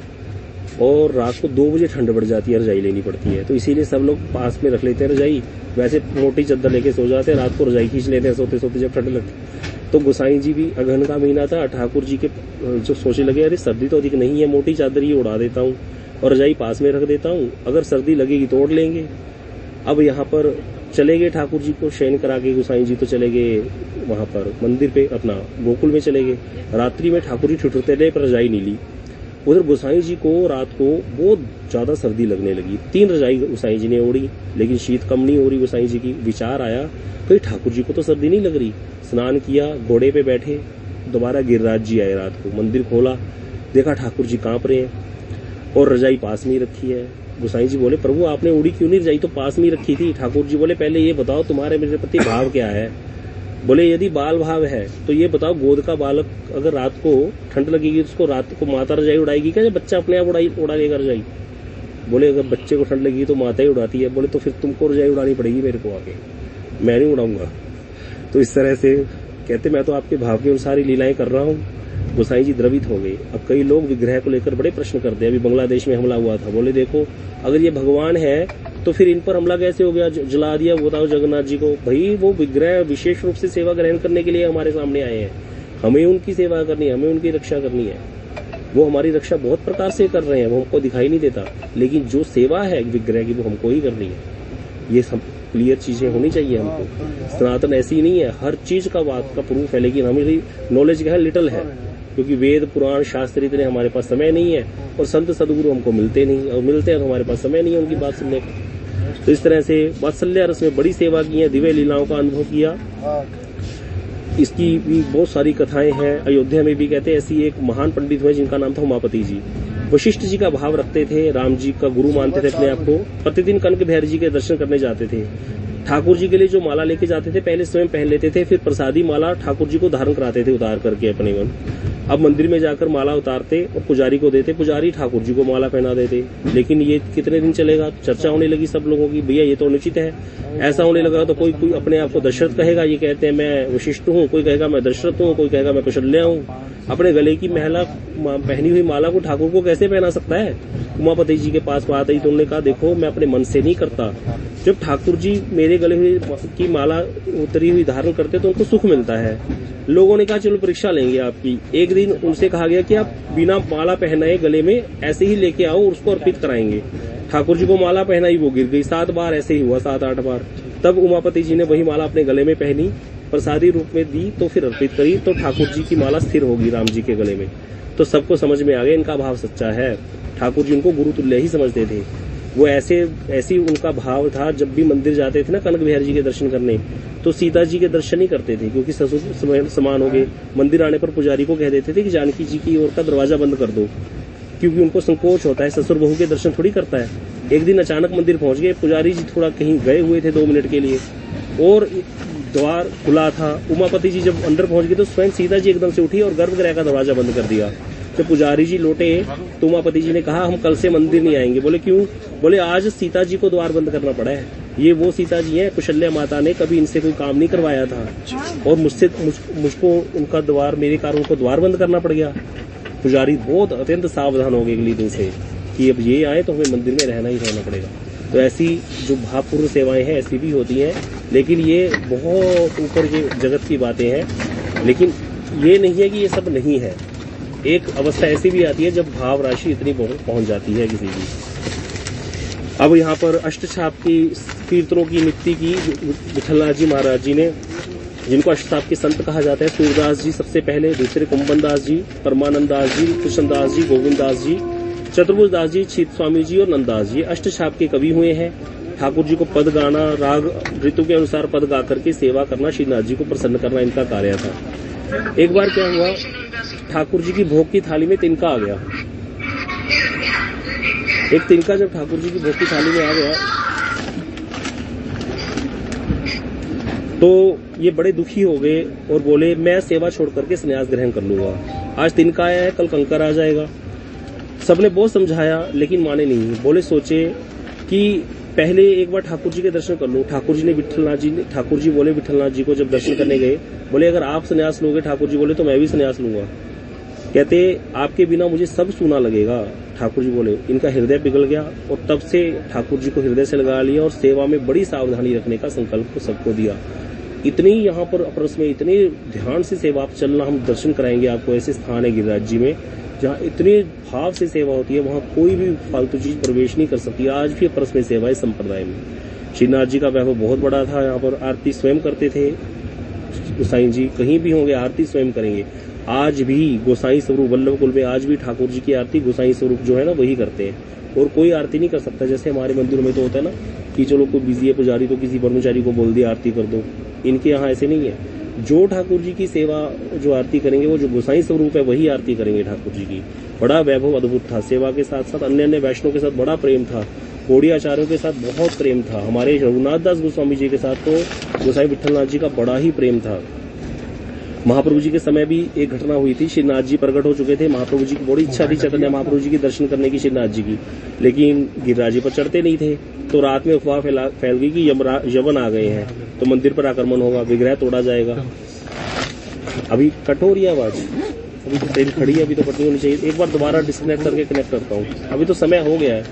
और रात को 2 बजे ठंड बढ़ जाती है, रजाई लेनी पड़ती है। तो इसीलिए सब लोग पास में रख लेते हैं रजाई, वैसे मोटी चादर लेके सो जाते हैं, रात को रजाई खींच लेते हैं सोते सोते जब ठंड लगती। तो गोसाई जी भी अगहन का महीना था, ठाकुर जी के जो सोचने लगे अरे सर्दी तो अधिक नहीं है, मोटी चादर ही उड़ा देता हूँ और रजाई पास में रख देता हूँ, अगर सर्दी लगेगी तो ओढ़ लेंगे। अब यहाँ पर चले गए ठाकुर जी को शयन करा के, गोसाई जी तो चले गए वहां पर मंदिर पे, अपना गोकुल में चले गए। रात्रि में ठाकुर जी ठिठुरते रहे पर रजाई नहीं ली। उधर गोसाई जी को रात को बहुत ज्यादा सर्दी लगने लगी, 3 रजाई गोसाई जी ने ओढ़ी, लेकिन शीत कम नहीं हो रही गोसाई जी की। विचार आया भाई ठाकुर जी को तो सर्दी नहीं लग रही। स्नान किया, घोड़े पे बैठे, दोबारा गिरिराज जी आए रात को, मंदिर खोला, देखा ठाकुर जी कांप रहे हैं और रजाई पास में ही रखी है। गोसाई जी बोले प्रभु आपने उड़ी क्यों नहीं, रजाई तो पास में ही रखी थी। ठाकुर जी बोले पहले ये बताओ तुम्हारे मेरे प्रति भाव क्या है। बोले यदि बाल भाव है तो ये बताओ, गोद का बालक अगर रात को ठंड लगेगी तो उसको रात को माता रजाई उड़ाएगी क्या, बच्चा अपने आप उड़ा लेगा रजाई। बोले अगर बच्चे को ठंड लगेगी तो माता ही उड़ाती है। बोले तो फिर तुमको रजाई उड़ानी पड़ेगी मेरे को आके, मैं नहीं उड़ाऊंगा। तो इस तरह से कहते मैं तो आपके भाव के अनुसार ही लीलाएं कर रहा हूँ। गोसाई जी द्रवित हो गए। अब कई लोग विग्रह को लेकर बड़े प्रश्न करते हैं, अभी बांग्लादेश में हमला हुआ था, बोले देखो अगर ये भगवान है तो फिर इन पर हमला कैसे हो गया, जला दिया, बताओ जगन्नाथ जी को। भाई वो विग्रह विशेष रूप से सेवा ग्रहण करने के लिए हमारे सामने आए हैं, हमें उनकी सेवा करनी है, हमें उनकी रक्षा करनी है। वो हमारी रक्षा बहुत प्रकार से कर रहे हैं, वो हमको दिखाई नहीं देता, लेकिन जो सेवा है विग्रह की वो हमको ही करनी है। ये सब क्लियर चीजें होनी चाहिए हमको। सनातन ऐसी नहीं है, हर चीज का बात का प्रूफ है, लेकिन हमारी नॉलेज क्या है, लिटल है, क्योंकि वेद पुराण शास्त्र इतने हमारे पास समय नहीं है और संत सदगुरु हमको मिलते नहीं, और मिलते हैं तो हमारे पास समय नहीं है उनकी बात सुनने का। तो इस तरह से वात्सल्य रस में बड़ी सेवा की है, दिव्य लीलाओं का अनुभव किया। इसकी भी बहुत सारी कथाएं हैं। अयोध्या में भी कहते हैं ऐसी एक महान पंडित हुए जिनका नाम था उमापति जी। वशिष्ठ जी का भाव रखते थे, राम जी का गुरु मानते थे अपने आप को। प्रतिदिन कनक बिहारी जी के दर्शन करने जाते थे। ठाकुर जी के लिए जो माला लेके जाते थे पहले स्वयं पहन लेते थे, फिर प्रसादी माला ठाकुर जी को धारण कराते थे उतार करके अपने मन। अब मंदिर में जाकर माला उतारते और पुजारी को देते, पुजारी ठाकुर जी को माला पहना देते। लेकिन ये कितने दिन चलेगा, चर्चा होने लगी सब लोगों की, भैया ये तो अनुचित है। ऐसा होने लगा तो कोई अपने आप को दशरथ कहेगा, ये कहते हैं मैं वशिष्ठ हूँ, कोई कहेगा मैं दशरथ हूँ, कोई कहेगा मैं कौशल्या हूँ। अपने गले की पहनी हुई माला को ठाकुर को कैसे पहना सकता है। उमापति जी के पास बात आई तो उन्होंने कहा देखो मैं अपने मन से नहीं करता, जब ठाकुर जी मेरे गले हुई की माला उतरी हुई धारण करते तो उनको सुख मिलता है। लोगों ने कहा चलो परीक्षा लेंगे आपकी। एक दिन उनसे कहा गया कि आप बिना माला पहनाए गले में ऐसे ही लेके आओ और उसको अर्पित कराएंगे। ठाकुर जी को माला पहनाई, वो गिर गई। 7 बार ऐसे ही हुआ, 7-8 बार। तब उमापति जी ने वही माला अपने गले में पहनी, प्रसादी रूप में दी, तो फिर अर्पित करी, तो ठाकुर जी की माला स्थिर होगी राम जी के गले में। तो सबको समझ में आ गया इनका भाव सच्चा है। ठाकुर जी उनको गुरु तुल्य ही समझते थे। वो ऐसी उनका भाव था, जब भी मंदिर जाते थे ना कनक बिहारी जी के दर्शन करने, तो सीता जी के दर्शन ही करते थे, क्योंकि ससुर समान हो गए। मंदिर आने पर पुजारी को कह देते थे कि जानकी जी की ओर का दरवाजा बंद कर दो, क्योंकि उनको संकोच होता है, ससुर बहू के दर्शन थोड़ी करता है। एक दिन अचानक मंदिर पहुंच गए, पुजारी जी थोड़ा कहीं गए हुए थे 2 मिनट के लिए, और द्वार खुला था। उमापति जी जब अंदर पहुंच गए तो स्वयं सीता जी एकदम से उठी और गर्भगृह का दरवाजा बंद कर दिया। जब पुजारी जी लौटे तो उमापति जी ने कहा हम कल से मंदिर नहीं आएंगे। बोले क्यों? बोले आज सीता जी को द्वार बंद करना पड़ा है। ये वो सीता जी हैं, कौशल्या माता ने कभी इनसे कोई काम नहीं करवाया था, और मुझको उनका द्वार, मेरे कारण उनको द्वार बंद करना पड़ गया। पुजारी बहुत अत्यंत सावधान हो गए अगले दिन से कि अब ये आए तो हमें मंदिर में रहना ही रहना पड़ेगा। तो ऐसी जो भावपूर्ण सेवाएं हैं ऐसी भी होती हैं, लेकिन ये बहुत ऊपर के जगत की बातें हैं। लेकिन ये नहीं है कि ये सब नहीं है। एक अवस्था ऐसी भी आती है जब भाव राशि इतनी पहुंच जाती है किसी की। अब यहाँ पर अष्टछाप की कीर्तनों की नियुक्ति की विठलनाथ जी महाराज जी ने, जिनको अष्टछाप के संत कहा जाता है। सूरदास जी सबसे पहले, दूसरे कुंभन दास जी, परमानंद दास जी, कृष्णदास जी, गोविंद दास जी, चतुर्भुज दास जी, छीत स्वामी जी और नंददास जी अष्टछाप के कवि हुए हैं। ठाकुर जी को पद गाना, राग ऋतु के अनुसार पद गा करके सेवा करना, श्रीनाथ जी को प्रसन्न करना इनका कार्य था। एक बार क्या हुआ, ठाकुर जी की भोग की थाली में तिनका आ गया। एक तिनका जब ठाकुर जी की भोग थाली में आ गया तो ये बड़े दुखी हो गए और बोले मैं सेवा छोड़ करके संन्यास ग्रहण कर लूंगा। आज तिनका आया है, कल कंकर आ जाएगा। सबने बहुत समझाया लेकिन माने नहीं। बोले सोचे कि पहले एक बार ठाकुर जी के दर्शन कर लूं। ठाकुर जी बोले विठलनाथ जी को जब दर्शन करने गए, बोले अगर आप संन्यास लोगे, ठाकुर जी बोले तो मैं भी संन्यास लूंगा। कहते आपके बिना मुझे सब सूना लगेगा। ठाकुर जी बोले, इनका हृदय पिघल गया और तब से ठाकुर जी को हृदय से लगा लिया और सेवा में बड़ी सावधानी रखने का संकल्प सबको दिया। इतनी यहाँ पर अपरस में इतने ध्यान से सेवा आप चलना, हम दर्शन कराएंगे आपको। ऐसे स्थान है गिरिराज जी में जहाँ इतने भाव से सेवा होती है, वहाँ कोई भी फालतू चीज प्रवेश नहीं कर सकती। आज भी अपरस में सेवा है संप्रदाय में। श्रीनाथ जी का वैभव बहुत बड़ा था। यहाँ पर आरती स्वयं करते थे गोसाई जी, कहीं भी होंगे आरती स्वयं करेंगे। आज भी गोसाई स्वरूप वल्लभ कुल में आज भी ठाकुर जी की आरती गोसाई स्वरूप जो है ना वही करते हैं और कोई आरती नहीं कर सकता। जैसे हमारे मंदिरों में तो होता है ना कि चलो कोई बिजी है पुजारी तो किसी ब्रह्मचारी को बोल दिया आरती कर दो। इनके यहाँ ऐसे नहीं है। जो ठाकुर जी की सेवा जो आरती करेंगे वो जो गोसाई स्वरूप है वही आरती करेंगे ठाकुर जी की। बड़ा वैभव अद्भुत था। सेवा के साथ साथ अन्य वैष्णव के साथ बड़ा प्रेम था। गौड़ी आचार्यों के साथ बहुत प्रेम था। हमारे रघुनाथ दास गोस्वामी जी के साथ तो गोसाई विठलनाथ जी का बड़ा ही प्रेम था। महाप्रभु जी के समय भी एक घटना हुई थी। श्रीनाथ जी प्रकट हो चुके थे। महाप्रभु जी की बड़ी इच्छा थी चैतन्य महाप्रभु जी की दर्शन करने की श्रीनाथ जी की, लेकिन गिरिराज जी पर चढ़ते नहीं थे। तो रात में अफवाह फैल गई कि यवन आ गए हैं तो मंदिर पर आक्रमण होगा, विग्रह तोड़ा जाएगा। अभी कट हो रही है आवाज, अभी तो ट्रेन खड़ी है, अभी तो कटनी होनी चाहिए। एक बार दोबारा डिस्कनेक्ट करके कनेक्ट करता हूँ। अभी तो समय हो गया है,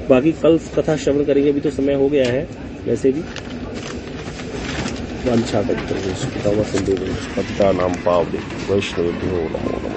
बाकी कल कथा श्रवण करेंगे। अभी तो समय हो गया है वैसे भी। वांछा कल्पतरुभ्यश्च कृपा सिंधुभ्यश्च पतितानां पावनेभ्यो वैष्णवेभ्यो नमो नमः।